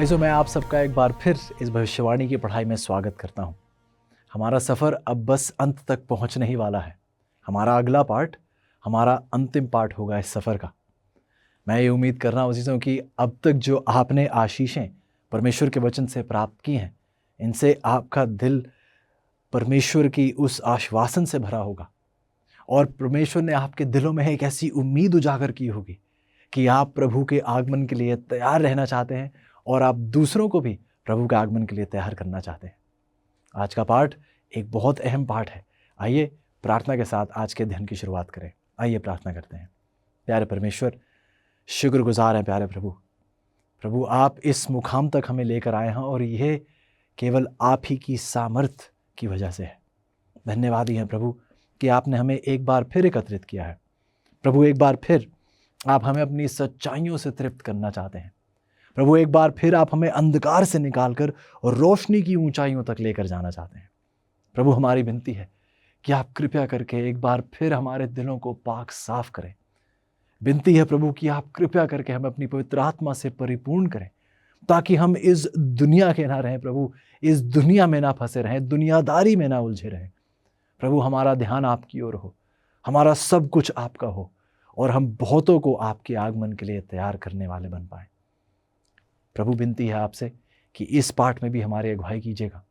भाइयों, मैं आप सबका एक बार फिर इस भविष्यवाणी की पढ़ाई में स्वागत करता हूँ। हमारा सफ़र अब बस अंत तक पहुँचने ही वाला है। हमारा अगला पार्ट हमारा अंतिम पार्ट होगा इस सफ़र का। मैं ये उम्मीद कर रहा हूँ अजीज़ों कि अब तक जो आपने आशीषें परमेश्वर के वचन से प्राप्त की हैं, इनसे आपका दिल परमेश्वर की उस आश्वासन से भरा होगा और परमेश्वर ने आपके दिलों में एक ऐसी उम्मीद उजागर की होगी कि आप प्रभु के आगमन के लिए तैयार रहना चाहते हैं और आप दूसरों को भी प्रभु के आगमन के लिए तैयार करना चाहते हैं। आज का पाठ एक बहुत अहम पाठ है। आइए प्रार्थना के साथ आज के अध्ययन की शुरुआत करें। आइए प्रार्थना करते हैं। प्यारे परमेश्वर, शुक्रगुजार हैं प्यारे प्रभु, आप इस मुकाम तक हमें लेकर आए हैं और यह केवल आप ही की सामर्थ की वजह से है। धन्यवादी हैं प्रभु कि आपने हमें एक बार फिर एकत्रित किया है। प्रभु, एक बार फिर आप हमें अपनी सच्चाइयों से तृप्त करना चाहते हैं। प्रभु, एक बार फिर आप हमें अंधकार से निकालकर और रोशनी की ऊंचाइयों तक लेकर जाना चाहते हैं। प्रभु, हमारी विनती है कि आप कृपया करके एक बार फिर हमारे दिलों को पाक साफ करें। विनती है प्रभु कि आप कृपया करके हमें अपनी पवित्र आत्मा से परिपूर्ण करें, ताकि हम इस दुनिया के ना रहें प्रभु, इस दुनिया में ना फंसे रहें, दुनियादारी में ना उलझे रहें। प्रभु, हमारा ध्यान आपकी ओर हो, हमारा सब कुछ आपका हो और हम बहुतों को आपके आगमन के लिए तैयार करने वाले बन पाएं। प्रभु, विनती है आपसे कि इस पाठ में भी हमारी अगुवाई कीजिएगा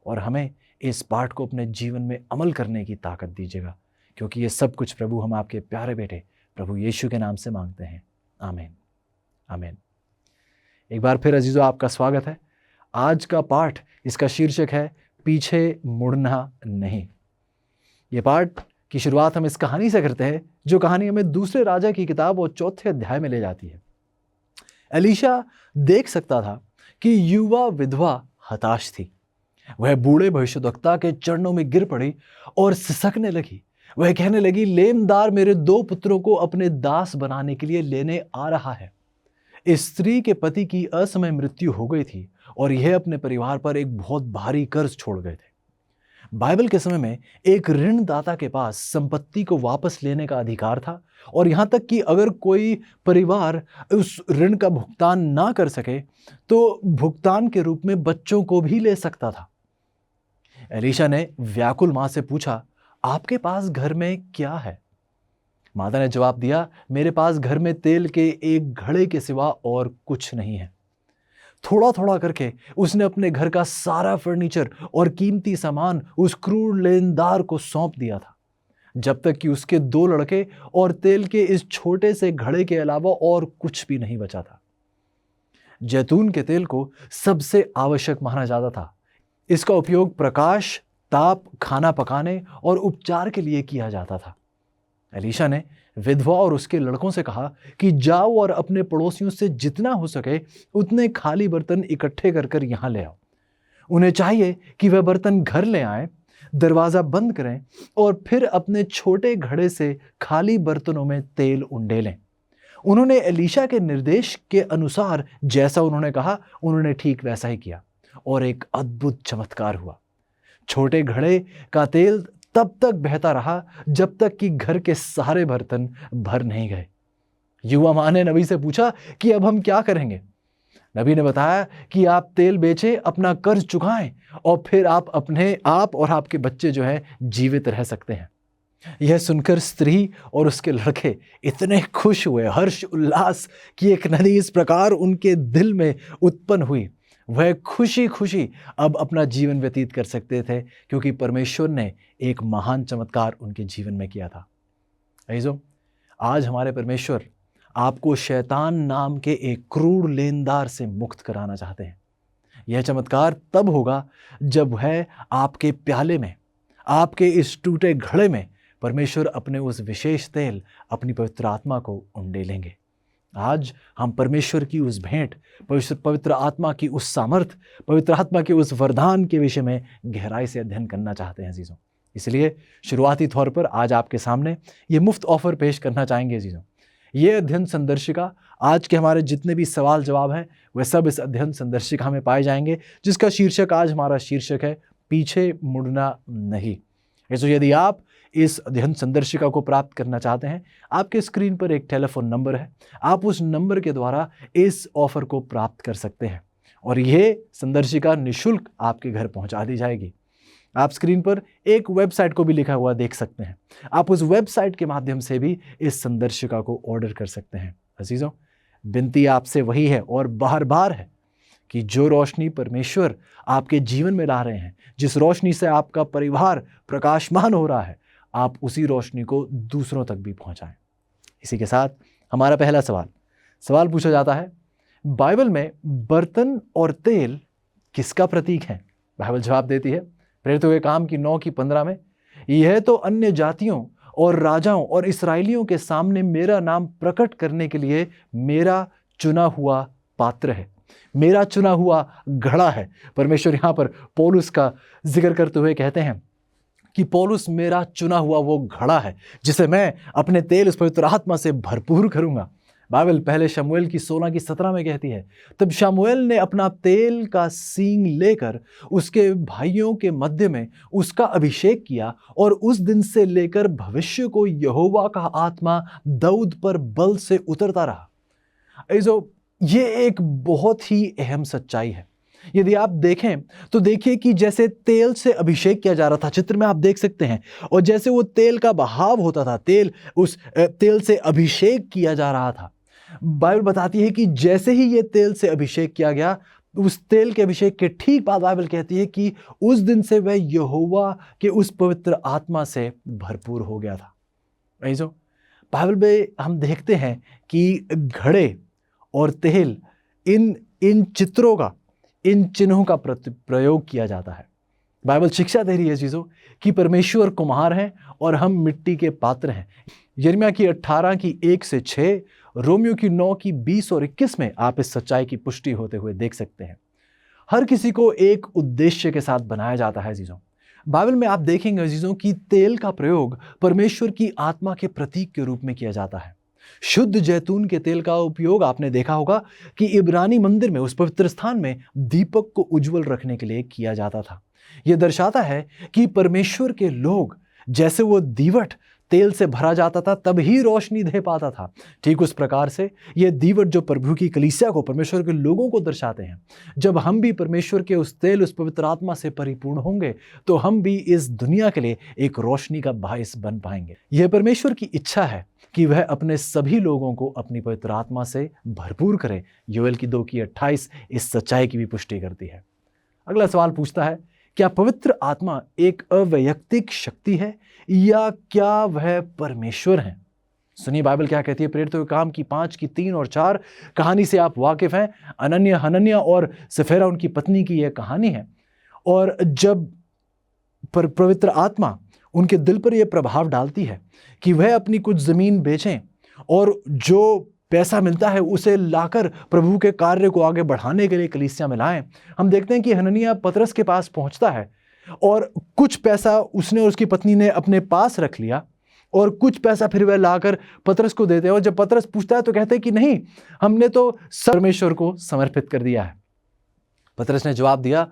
और हमें इस पाठ को अपने जीवन में अमल करने की ताकत दीजिएगा, क्योंकि ये सब कुछ प्रभु हम आपके प्यारे बेटे प्रभु यीशु के नाम से मांगते हैं। आमीन आमीन। एक बार फिर अजीजों, आपका स्वागत है। आज का पाठ, इसका शीर्षक है पीछे मुड़ना नहीं। ये पाठ की शुरुआत हम इस कहानी से करते हैं, जो कहानी हमें दूसरे राजा की किताब और 4थे अध्याय में ले जाती है। एलीशा देख सकता था कि युवा विधवा हताश थी। वह बूढ़े भविष्यद्वक्ता के चरणों में गिर पड़ी और सिसकने लगी। वह कहने लगी, लेमदार मेरे 2 पुत्रों को अपने दास बनाने के लिए लेने आ रहा है। इस स्त्री के पति की असमय मृत्यु हो गई थी और यह अपने परिवार पर एक बहुत भारी कर्ज छोड़ गए थे। बाइबल के समय में एक ऋणदाता के पास संपत्ति को वापस लेने का अधिकार था और यहां तक कि अगर कोई परिवार उस ऋण का भुगतान ना कर सके तो भुगतान के रूप में बच्चों को भी ले सकता था। एलीशा ने व्याकुल मां से पूछा, आपके पास घर में क्या है? माता ने जवाब दिया, मेरे पास घर में तेल के एक घड़े के सिवा और कुछ नहीं है। थोड़ा थोड़ा करके उसने अपने घर का सारा फर्नीचर और कीमती सामान उस क्रूर लेनदार को सौंप दिया था, जब तक कि उसके 2 लड़के और तेल के इस छोटे से घड़े के अलावा और कुछ भी नहीं बचा था। जैतून के तेल को सबसे आवश्यक माना जाता था। इसका उपयोग प्रकाश, ताप, खाना पकाने और उपचार के लिए किया जाता था। एलीशा ने विधवा और उसके लड़कों से कहा कि जाओ और अपने पड़ोसियों से जितना हो सके उतने खाली बर्तन इकट्ठे कर कर यहां ले आओ। उन्हें चाहिए कि वह बर्तन घर ले आए, दरवाजा बंद करें और फिर अपने छोटे घड़े से खाली बर्तनों में तेल उंडेलें। उन्होंने एलीशा के निर्देश के अनुसार जैसा उन्होंने कहा, उन्होंने ठीक वैसा ही किया और एक अद्भुत चमत्कार हुआ। छोटे घड़े का तेल तब तक बहता रहा जब तक कि घर के सारे बर्तन भर नहीं गए। युवा मां ने नबी से पूछा कि अब हम क्या करेंगे? नबी ने बताया कि आप तेल बेचें, अपना कर्ज चुकाएं और फिर आप और आपके बच्चे जो हैं जीवित रह सकते हैं। यह सुनकर स्त्री और उसके लड़के इतने खुश हुए, हर्ष उल्लास की एक नदी इस प्रकार उनके दिल में उत्पन्न हुई। वह खुशी खुशी अब अपना जीवन व्यतीत कर सकते थे, क्योंकि परमेश्वर ने एक महान चमत्कार उनके जीवन में किया था। अजीजों, आज हमारे परमेश्वर आपको शैतान नाम के एक क्रूर लेनदार से मुक्त कराना चाहते हैं। यह चमत्कार तब होगा जब वह आपके प्याले में, आपके इस टूटे घड़े में परमेश्वर अपने उस विशेष तेल, अपनी पवित्र आत्मा को उंडेलेंगे। आज हम परमेश्वर की उस भेंट, पवित्र आत्मा की उस सामर्थ, पवित्र आत्मा के उस वरदान के विषय में गहराई से अध्ययन करना चाहते हैं अजीजों। इसलिए शुरुआती तौर पर आज आपके सामने ये मुफ्त ऑफर पेश करना चाहेंगे अजीजों। ये अध्ययन संदर्शिका, आज के हमारे जितने भी सवाल जवाब हैं वह सब इस अध्ययन संदर्शिका में पाए जाएंगे, जिसका शीर्षक आज हमारा शीर्षक है पीछे मुड़ना नहीं। तो यदि आप इस अध्ययन संदर्शिका को प्राप्त करना चाहते हैं, आपके स्क्रीन पर एक टेलीफोन नंबर है। आप उस नंबर के द्वारा इस ऑफर को प्राप्त कर सकते हैं और ये संदर्शिका निःशुल्क आपके घर पहुंचा दी जाएगी। आप स्क्रीन पर एक वेबसाइट को भी लिखा हुआ देख सकते हैं। आप उस वेबसाइट के माध्यम से भी इस संदर्शिका को ऑर्डर कर सकते हैं। अजीजों, विनती आपसे वही है और बार बार है कि जो रोशनी परमेश्वर आपके जीवन में ला रहे हैं, जिस रोशनी से आपका परिवार प्रकाशमान हो रहा है, आप उसी रोशनी को दूसरों तक भी पहुंचाएं। इसी के साथ हमारा पहला सवाल पूछा जाता है, बाइबल में बर्तन और तेल किसका प्रतीक है? बाइबल जवाब देती है प्रेरितों के काम की 9:15 में, यह तो अन्य जातियों और राजाओं और इस्राएलियों के सामने मेरा नाम प्रकट करने के लिए मेरा चुना हुआ पात्र है, मेरा चुना हुआ घड़ा है। परमेश्वर यहाँ पर पौलुस का जिक्र करते हुए कहते हैं कि पौलुस मेरा चुना हुआ वो घड़ा है जिसे मैं अपने तेल उस पवित्र आत्मा से भरपूर करूंगा। बाइबल पहले शमूएल की 16:17 में कहती है, तब शमूएल ने अपना तेल का सींग लेकर उसके भाइयों के मध्य में उसका अभिषेक किया और उस दिन से लेकर भविष्य को यहोवा का आत्मा दाऊद पर बल से उतरता रहा। ये एक बहुत ही अहम सच्चाई है। यदि आप देखें तो देखिए कि जैसे तेल से अभिषेक किया जा रहा था, चित्र में आप देख सकते हैं, और जैसे वो तेल का बहाव होता था, उस तेल से अभिषेक किया जा रहा था। बाइबल बताती है कि जैसे ही ये तेल से अभिषेक किया गया, उस तेल के अभिषेक के ठीक बाद बाइबल कहती है कि उस दिन से वह यहोवा के उस पवित्र आत्मा से भरपूर हो गया था। बाइबल में हम देखते हैं कि घड़े और तेल, इन चित्रों का, इन चिन्हों का प्रयोग किया जाता है। बाइबल शिक्षा दे रही है चीज़ों कि परमेश्वर कुम्हार हैं और हम मिट्टी के पात्र हैं। यिर्मयाह की 18:1-6, रोमियो की 9:20 और 21 में आप इस सच्चाई की पुष्टि होते हुए देख सकते हैं। हर किसी को एक उद्देश्य के साथ बनाया जाता है चीज़ों। बाइबल में आप देखेंगे अजीजों कि तेल का प्रयोग परमेश्वर की आत्मा के प्रतीक के रूप में किया जाता है। शुद्ध जैतून के तेल का उपयोग आपने देखा होगा कि इब्रानी मंदिर में, उस पवित्र स्थान में दीपक को उज्जवल रखने के लिए किया जाता था। यह दर्शाता है कि परमेश्वर के लोग, जैसे वो दीवट तेल से भरा जाता था तब ही रोशनी दे पाता था, ठीक उस प्रकार से ये दीवट जो प्रभु की कलीसिया को, परमेश्वर के लोगों को दर्शाते हैं। जब हम भी परमेश्वर के उस तेल, उस पवित्र आत्मा से परिपूर्ण होंगे तो हम भी इस दुनिया के लिए एक रोशनी का बायस बन पाएंगे। यह परमेश्वर की इच्छा है कि वह अपने सभी लोगों को अपनी पवित्र आत्मा से भरपूर करे। योएल की 2:28 इस सच्चाई की भी पुष्टि करती है। अगला सवाल पूछता है, क्या पवित्र आत्मा एक अवैयक्तिक शक्ति है या क्या वह परमेश्वर है? सुनिए बाइबल क्या कहती है। प्रेरितों के काम की 5:3 और 4 कहानी से आप वाकिफ हैं। अनन्या, हनन्या और सफेरा उनकी पत्नी की यह कहानी है। और जब पवित्र आत्मा उनके दिल पर यह प्रभाव डालती है कि वह अपनी कुछ जमीन बेचें और जो पैसा मिलता है उसे लाकर प्रभु के कार्य को आगे बढ़ाने के लिए कलीसिया में लाएं। हम देखते हैं कि हनन्याह पतरस के पास पहुंचता है और कुछ पैसा उसने और उसकी पत्नी ने अपने पास रख लिया और कुछ पैसा फिर वह लाकर पतरस को देते हैं। और जब पतरस पूछता है तो कहते हैं कि नहीं, हमने तो परमेश्वर को समर्पित कर दिया है। पतरस ने जवाब दिया,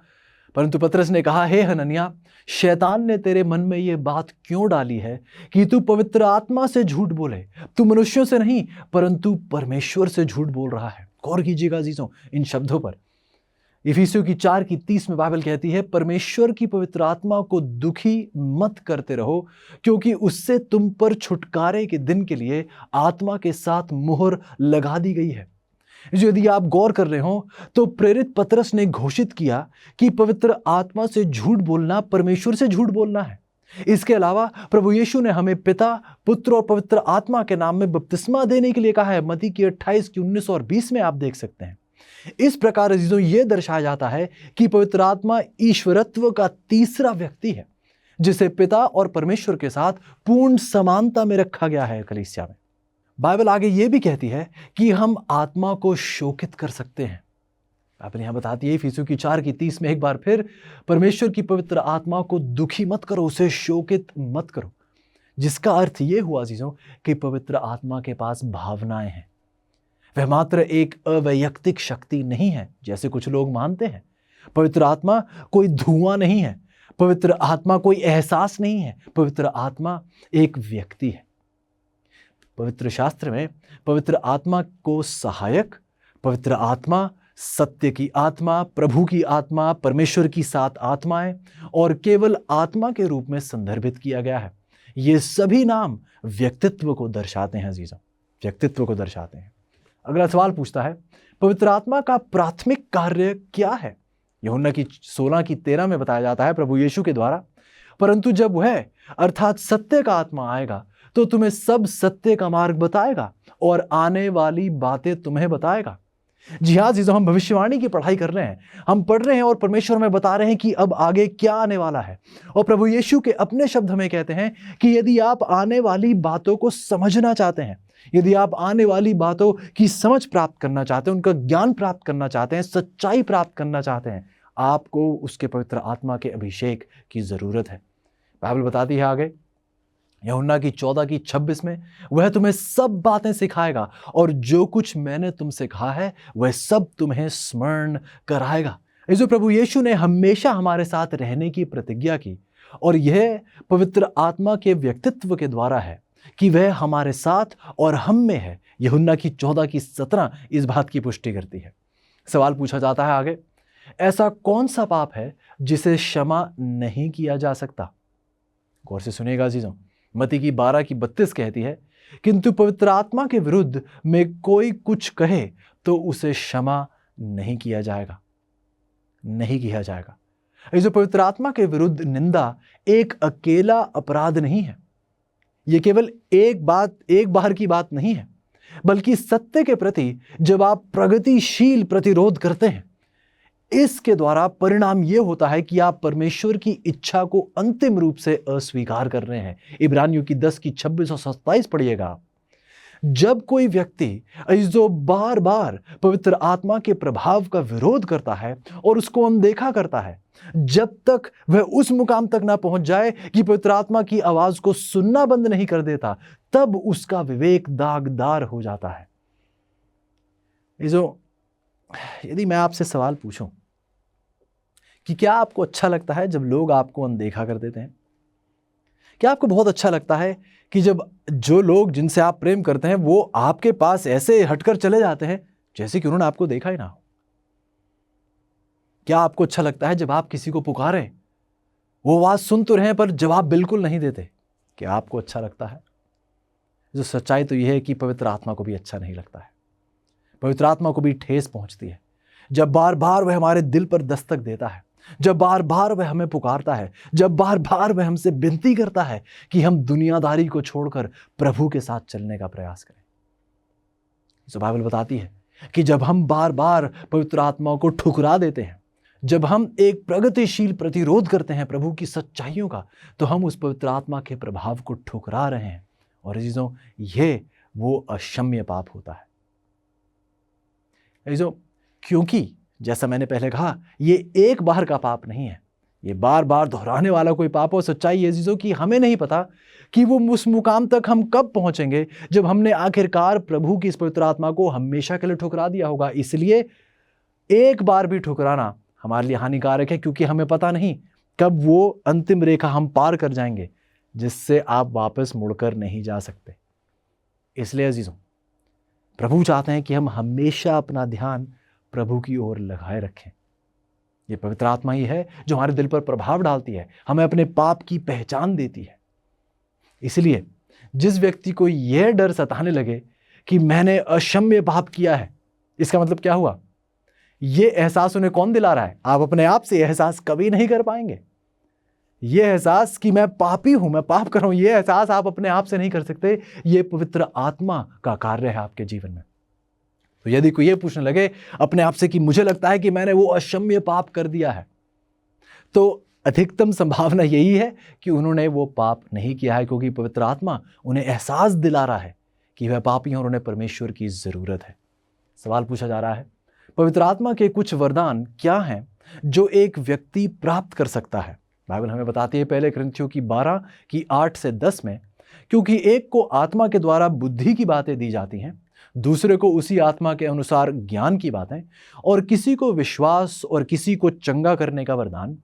परंतु पतरस ने कहा, हे हनन्याह, शैतान ने तेरे मन में यह बात क्यों डाली है कि तू पवित्र आत्मा से झूठ बोले? तू मनुष्यों से नहीं परंतु परमेश्वर से झूठ बोल रहा है। गौर कीजिएगा अजीजों इन शब्दों पर। इफिसियों की 4:30 में बाइबल कहती है, परमेश्वर की पवित्र आत्मा को दुखी मत करते रहो, क्योंकि उससे तुम पर छुटकारे के दिन के लिए आत्मा के साथ मुहर लगा दी गई है। यदि आप गौर कर रहे हो तो प्रेरित पतरस ने घोषित किया कि पवित्र आत्मा से झूठ बोलना परमेश्वर से झूठ बोलना है। इसके अलावा प्रभु यीशु ने हमें पिता, पुत्र और पवित्र आत्मा के नाम में बपतिस्मा देने के लिए कहा है। मत्ती की 28:19 और 20 में आप देख सकते हैं। इस प्रकार अजीजों यह दर्शाया जाता है कि पवित्र आत्मा ईश्वरत्व का तीसरा व्यक्ति है, जिसे पिता और परमेश्वर के साथ पूर्ण समानता में रखा गया है कलीसिया में। बाइबल आगे यह भी कहती है कि हम आत्मा को शोकित कर सकते हैं। बाइबल यहां बताती है इफिसियों की 4:30 में एक बार फिर, परमेश्वर की पवित्र आत्मा को दुखी मत करो, उसे शोकित मत करो। जिसका अर्थ यह हुआ अजीजों कि पवित्र आत्मा के पास भावनाएं हैं। वह मात्र एक अवैयक्तिक शक्ति नहीं है जैसे कुछ लोग मानते हैं। पवित्र आत्मा कोई धुआं नहीं है, पवित्र आत्मा कोई एहसास नहीं है। पवित्र आत्मा एक व्यक्ति है। पवित्र शास्त्र में पवित्र आत्मा को सहायक, पवित्र आत्मा सत्य की आत्मा, प्रभु की आत्मा, परमेश्वर की 7 आत्माएं और केवल आत्मा के रूप में संदर्भित किया गया है। ये सभी नाम व्यक्तित्व को दर्शाते हैं अजीजों, व्यक्तित्व को दर्शाते हैं। अगला सवाल पूछता है, पवित्र आत्मा का प्राथमिक कार्य क्या है? यूहन्ना की 16:13 में बताया जाता है प्रभु यीशु के द्वारा, परंतु जब वह अर्थात सत्य का आत्मा आएगा तो तुम्हें सब सत्य का मार्ग बताएगा और आने वाली बातें तुम्हें बताएगा। जी हाँ अजीजों, हम भविष्यवाणी की पढ़ाई कर रहे हैं, हम पढ़ रहे हैं और परमेश्वर में बता रहे हैं कि अब आगे क्या आने वाला है। और प्रभु यीशु के अपने शब्द हमें कहते हैं कि यदि आप आने वाली बातों को समझना चाहते हैं, यदि आप आने वाली बातों की समझ प्राप्त करना चाहते हैं, उनका ज्ञान प्राप्त करना चाहते हैं, सच्चाई प्राप्त करना चाहते हैं, आपको उसके पवित्र आत्मा के अभिषेक की जरूरत है। बाइबल बताती है आगे यूहन्ना की 14:26 में, वह तुम्हें सब बातें सिखाएगा और जो कुछ मैंने तुमसे कहा है वह सब तुम्हें स्मरण कराएगा। जो प्रभु यीशु ने हमेशा हमारे साथ रहने की प्रतिज्ञा की और यह पवित्र आत्मा के व्यक्तित्व के द्वारा है कि वह हमारे साथ और हम में है। यूहन्ना की 14:17 इस बात की पुष्टि करती है। सवाल पूछा जाता है आगे, ऐसा कौन सा पाप है जिसे क्षमा नहीं किया जा सकता? गौर से सुनिएगा अजीजों, मत्ती की 12:32 कहती है, किंतु पवित्र आत्मा के विरुद्ध में कोई कुछ कहे तो उसे क्षमा नहीं किया जाएगा, नहीं किया जाएगा। जो पवित्र आत्मा के विरुद्ध निंदा एक अकेला अपराध नहीं है, यह केवल एक बार की बात नहीं है, बल्कि सत्य के प्रति जब आप प्रगतिशील प्रतिरोध करते हैं, इसके द्वारा परिणाम यह होता है कि आप परमेश्वर की इच्छा को अंतिम रूप से अस्वीकार कर रहे हैं। इब्रानियों की 10:26 और 27 पढ़िएगा। जब कोई व्यक्ति जो बार बार पवित्र आत्मा के प्रभाव का विरोध करता है और उसको अनदेखा करता है, जब तक वह उस मुकाम तक ना पहुंच जाए कि पवित्र आत्मा की आवाज को सुनना बंद नहीं कर देता, तब उसका विवेक दागदार हो जाता है। यदि मैं आपसे सवाल पूछूं कि क्या आपको अच्छा लगता है जब लोग आपको अनदेखा कर देते हैं? क्या आपको बहुत अच्छा लगता है कि जब जो लोग जिनसे आप प्रेम करते हैं वो आपके पास ऐसे हटकर चले जाते हैं जैसे कि उन्होंने आपको देखा ही ना हो? क्या आपको अच्छा लगता है जब आप किसी को पुकारें, वो आवाज सुन तो रहे हैं पर जवाब बिल्कुल नहीं देते? क्या आपको अच्छा लगता है? जो सच्चाई तो यह है कि पवित्र आत्मा को भी अच्छा नहीं लगता है। पवित्र आत्मा को भी ठेस पहुंचती है जब बार बार वह हमारे दिल पर दस्तक देता है, जब बार बार वह हमें पुकारता है, जब बार बार वह हमसे विनती करता है कि हम दुनियादारी को छोड़कर प्रभु के साथ चलने का प्रयास करें। तो बाइबल बताती है कि जब हम बार बार पवित्र आत्मा को ठुकरा देते हैं, जब हम एक प्रगतिशील प्रतिरोध करते हैं प्रभु की सच्चाइयों का, तो हम उस पवित्र आत्मा के प्रभाव को ठुकरा रहे हैं। और चीजों ये वो अक्षम्य पाप होता है। क्योंकि जैसा मैंने पहले कहा, ये एक बार का पाप नहीं है, ये बार बार दोहराने वाला कोई पाप। और सच्चाई ये चीज़ों की हमें नहीं पता कि वो उस मुकाम तक हम कब पहुंचेंगे जब हमने आखिरकार प्रभु की इस पवित्र आत्मा को हमेशा के लिए ठुकरा दिया होगा। इसलिए एक बार भी ठुकराना हमारे लिए हानिकारक है, क्योंकि हमें पता नहीं कब वो अंतिम रेखा हम पार कर जाएंगे जिससे आप वापस मुड़कर नहीं जा सकते। इसलिए अजीजों, प्रभु चाहते हैं कि हम हमेशा अपना ध्यान प्रभु की ओर लगाए रखें। ये पवित्र आत्मा ही है जो हमारे दिल पर प्रभाव डालती है, हमें अपने पाप की पहचान देती है। इसलिए जिस व्यक्ति को यह डर सताने लगे कि मैंने अक्षम्य पाप किया है, इसका मतलब क्या हुआ? यह एहसास उन्हें कौन दिला रहा है? आप अपने आप से एहसास कभी नहीं कर पाएंगे। यह एहसास कि मैं पापी हूं, मैं पाप कर रहा हूं, यह एहसास आप अपने आप से नहीं कर सकते। यह पवित्र आत्मा का कार्य है आपके जीवन में। तो यदि कोई यह पूछने लगे अपने आप से कि मुझे लगता है कि मैंने वो अक्षम्य पाप कर दिया है, तो अधिकतम संभावना यही है कि उन्होंने वो पाप नहीं किया है, क्योंकि पवित्र आत्मा उन्हें एहसास दिला रहा है कि वह पापी हैं और उन्हें परमेश्वर की जरूरत है। सवाल पूछा जा रहा है, पवित्र आत्मा के कुछ वरदान क्या हैं जो एक व्यक्ति प्राप्त कर सकता है? बाइबल हमें बताती है पहले कुरिन्थियों की 12:8-10 में, क्योंकि एक को आत्मा के द्वारा बुद्धि की बातें दी जाती हैं, दूसरे को उसी आत्मा के अनुसार ज्ञान की बातें, और किसी को विश्वास और किसी को चंगा करने का वरदान,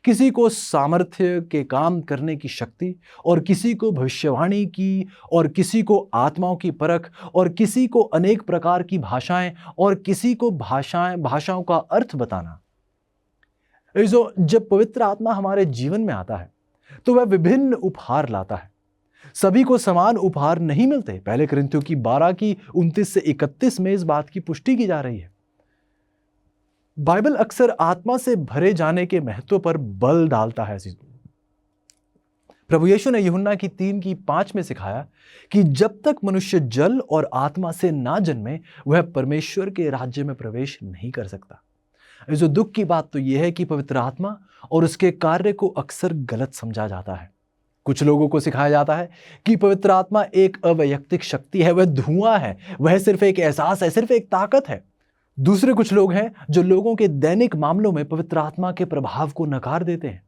किसी को सामर्थ्य के काम करने की शक्ति, और किसी को भविष्यवाणी की, और किसी को आत्माओं की परख, और किसी को अनेक प्रकार की भाषाएं, और किसी को भाषाओं का अर्थ बताना। जब पवित्र आत्मा हमारे जीवन में आता है तो वह विभिन्न उपहार लाता है। सभी को समान उपहार नहीं मिलते। पहले कुरिन्थियों की 12 की 29 से 31 में इस बात की पुष्टि की जा रही है। बाइबल अक्सर आत्मा से भरे जाने के महत्व पर बल डालता है। प्रभु यीशु ने यूहन्ना की 3 की 5 में सिखाया कि जब तक मनुष्य जल और आत्मा से ना जन्मे वह परमेश्वर के राज्य में प्रवेश नहीं कर सकता। जो दुख की बात तो यह है कि पवित्र आत्मा और उसके कार्य को अक्सर गलत समझा जाता है। कुछ लोगों को सिखाया जाता है कि पवित्र आत्मा एक अवैयक्तिक शक्ति है, वह धुआं है, वह सिर्फ एक एहसास है, सिर्फ एक ताकत है। दूसरे कुछ लोग हैं जो लोगों के दैनिक मामलों में पवित्र आत्मा के प्रभाव को नकार देते हैं।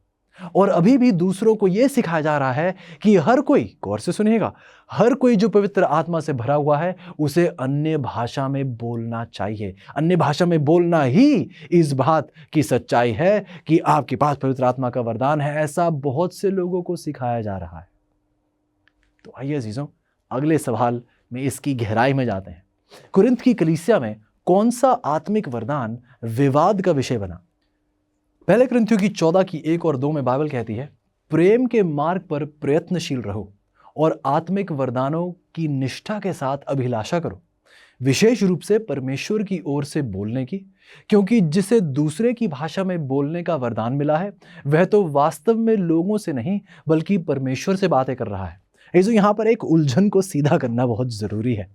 और अभी भी दूसरों को यह सिखाया जा रहा है कि हर कोई, गौर से सुनिएगा, हर कोई जो पवित्र आत्मा से भरा हुआ है उसे अन्य भाषा में बोलना चाहिए। अन्य भाषा में बोलना ही इस बात की सच्चाई है कि आपके पास पवित्र आत्मा का वरदान है, ऐसा बहुत से लोगों को सिखाया जा रहा है। तो आइए अजीजों, अगले सवाल में इसकी गहराई में जाते हैं। कुरिन्थ की कलीसिया में कौन सा आत्मिक वरदान विवाद का विषय बना? पहले कुरिन्थियों की 14 की 1 और 2 में बाइबल कहती है, प्रेम के मार्ग पर प्रयत्नशील रहो और आत्मिक वरदानों की निष्ठा के साथ अभिलाषा करो, विशेष रूप से परमेश्वर की ओर से बोलने की, क्योंकि जिसे दूसरे की भाषा में बोलने का वरदान मिला है वह तो वास्तव में लोगों से नहीं बल्कि परमेश्वर से बातें कर रहा है। यहाँ पर एक उलझन को सीधा करना बहुत जरूरी है।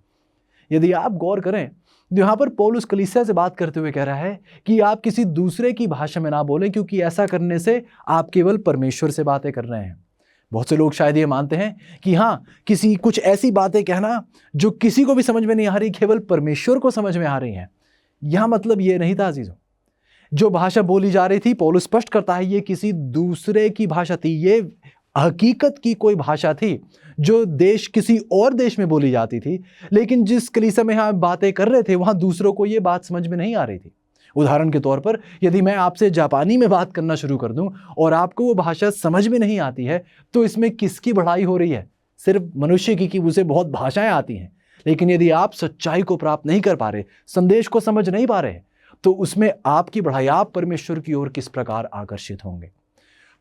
यदि आप गौर करें, यहाँ पर पौलुस कलीसिया से बात करते हुए कह रहा है कि आप किसी दूसरे की भाषा में ना बोलें, क्योंकि ऐसा करने से आप केवल परमेश्वर से बातें कर रहे हैं। बहुत से लोग शायद ये मानते हैं कि हाँ, किसी कुछ ऐसी बातें कहना जो किसी को भी समझ में नहीं आ रही, केवल परमेश्वर को समझ में आ रही हैं। यह मतलब ये नहीं था अजीजों। जो भाषा बोली जा रही थी, पौलुस स्पष्ट करता है, ये किसी दूसरे की भाषा थी। ये हकीकत की कोई भाषा थी जो किसी और देश में बोली जाती थी, लेकिन जिस कलीसिया में हम बातें कर रहे थे वहां दूसरों को ये बात समझ में नहीं आ रही थी। उदाहरण के तौर पर, यदि मैं आपसे जापानी में बात करना शुरू कर दूं और आपको वो भाषा समझ में नहीं आती है, तो इसमें किसकी बढ़ाई हो रही है? सिर्फ मनुष्य की कि उसे बहुत भाषाएं आती हैं। लेकिन यदि आप सच्चाई को प्राप्त नहीं कर पा रहे, संदेश को समझ नहीं पा रहे, तो उसमें आपकी बढ़ाई, आप परमेश्वर की ओर किस प्रकार आकर्षित होंगे?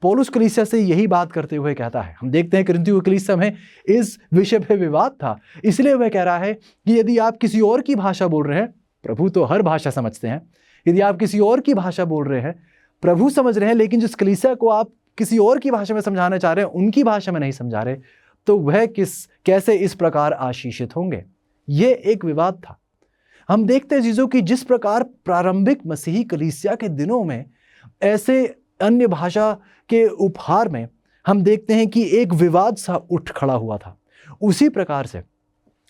पौलुस कलीसिया से यही बात करते हुए कहता है। हम देखते हैं कुरिन्थियों की कलीसिया में इस विषय पे विवाद था, इसलिए वह कह रहा है कि यदि आप किसी और की भाषा बोल रहे हैं, प्रभु तो हर भाषा समझते हैं, यदि आप किसी और की भाषा बोल रहे हैं, प्रभु समझ रहे हैं, लेकिन जिस कलीसिया को आप किसी और की भाषा में समझाना चाह रहे हैं उनकी भाषा में नहीं समझा रहे, तो वह कैसे इस प्रकार आशीषित होंगे? ये एक विवाद था। हम देखते हैं चीजों की, जिस प्रकार प्रारंभिक मसीही कलीसिया के दिनों में ऐसे अन्य भाषा के उपहार में हम देखते हैं कि एक विवाद सा उठ खड़ा हुआ था, उसी प्रकार से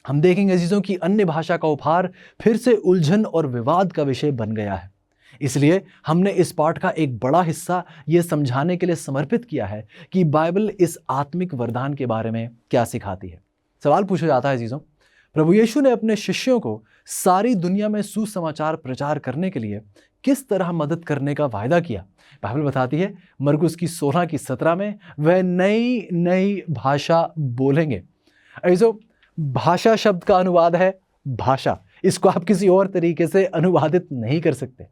हम देखेंगे अजीजों की अन्य भाषा का उपहार फिर से उलझन और विवाद का विषय बन गया है। इसलिए हमने इस पाठ का एक बड़ा हिस्सा यह समझाने के लिए समर्पित किया है कि बाइबल इस आत्मिक वरदान के बारे में क्या सिखाती है। सवाल पूछा जाता है अजीजों, प्रभु यीशु ने अपने शिष्यों को सारी दुनिया में सुसमाचार प्रचार करने के लिए किस तरह मदद करने का वायदा किया? बाइबल बताती है मरकुस की 16 की 17 में, वह नई नई भाषा बोलेंगे। जो भाषा शब्द का अनुवाद है भाषा, इसको आप किसी और तरीके से अनुवादित नहीं कर सकते।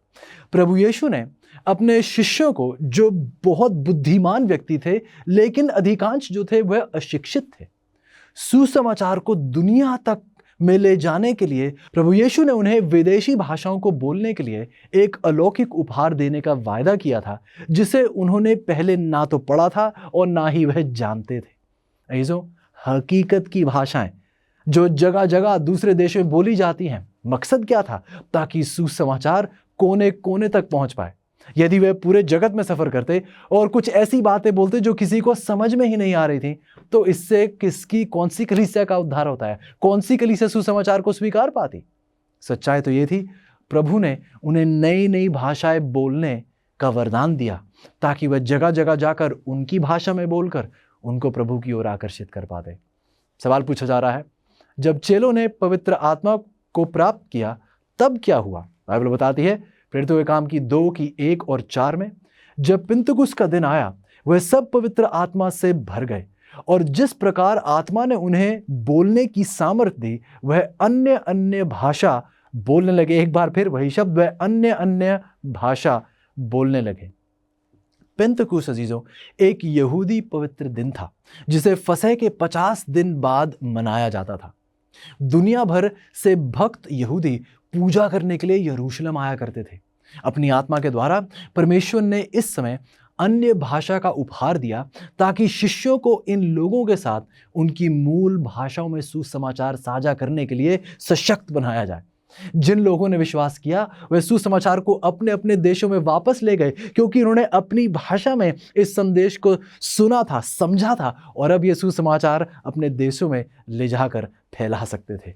प्रभु यीशु ने अपने शिष्यों को, जो बहुत बुद्धिमान व्यक्ति थे लेकिन अधिकांश जो थे वह अशिक्षित थे, सुसमाचार को दुनिया तक में ले जाने के लिए प्रभु यीशु ने उन्हें विदेशी भाषाओं को बोलने के लिए एक अलौकिक उपहार देने का वायदा किया था, जिसे उन्होंने पहले ना तो पढ़ा था और ना ही वह जानते थे। ऐसो हकीकत की भाषाएं जो जगह जगह दूसरे देशों में बोली जाती हैं, मकसद क्या था? ताकि सुसमाचार कोने कोने तक पहुंच पाए। यदि वे पूरे जगत में सफर करते और कुछ ऐसी बातें बोलते जो किसी को समझ में ही नहीं आ रही थी, तो इससे कौन सी कलीसिया का उद्धार होता है? कौन सी कलीसिया सुसमाचार को स्वीकार पाती? सच्चाई तो ये थी, प्रभु ने उन्हें नई नई भाषाएं बोलने का वरदान दिया ताकि वह जगह जगह जाकर उनकी भाषा में बोलकर उनको प्रभु की ओर आकर्षित कर पाते। सवाल पूछा जा रहा है, जब चेलों ने पवित्र आत्मा को प्राप्त किया तब क्या हुआ? बाइबल बताती है प्रेरितों के काम की 2 की 1 और 4 में, जब पिन्तकुस्त का दिन आया, वह सब पवित्र आत्मा से भर गए, और जिस प्रकार आत्मा ने उन्हें बोलने की सामर्थ्य दी, वह अन्य अन्य भाषा बोलने लगे। एक बार फिर वही शब्द, वह अन्य अन्य भाषा बोलने लगे। पिन्तकुस्त अजीजों, एक यहूदी पवित्र दिन था जिसे फसह के 50 दिन बाद मनाया जाता था। दुनिया भर से भक्त यहूदी पूजा करने के लिए यरूशलेम आया करते थे। अपनी आत्मा के द्वारा परमेश्वर ने इस समय अन्य भाषा का उपहार दिया ताकि शिष्यों को इन लोगों के साथ उनकी मूल भाषाओं में सुसमाचार साझा करने के लिए सशक्त बनाया जाए। जिन लोगों ने विश्वास किया वे सुसमाचार को अपने अपने देशों में वापस ले गए, क्योंकि उन्होंने अपनी भाषा में इस संदेश को सुना था, समझा था, और अब ये सुसमाचार अपने देशों में ले जाकर फैला सकते थे।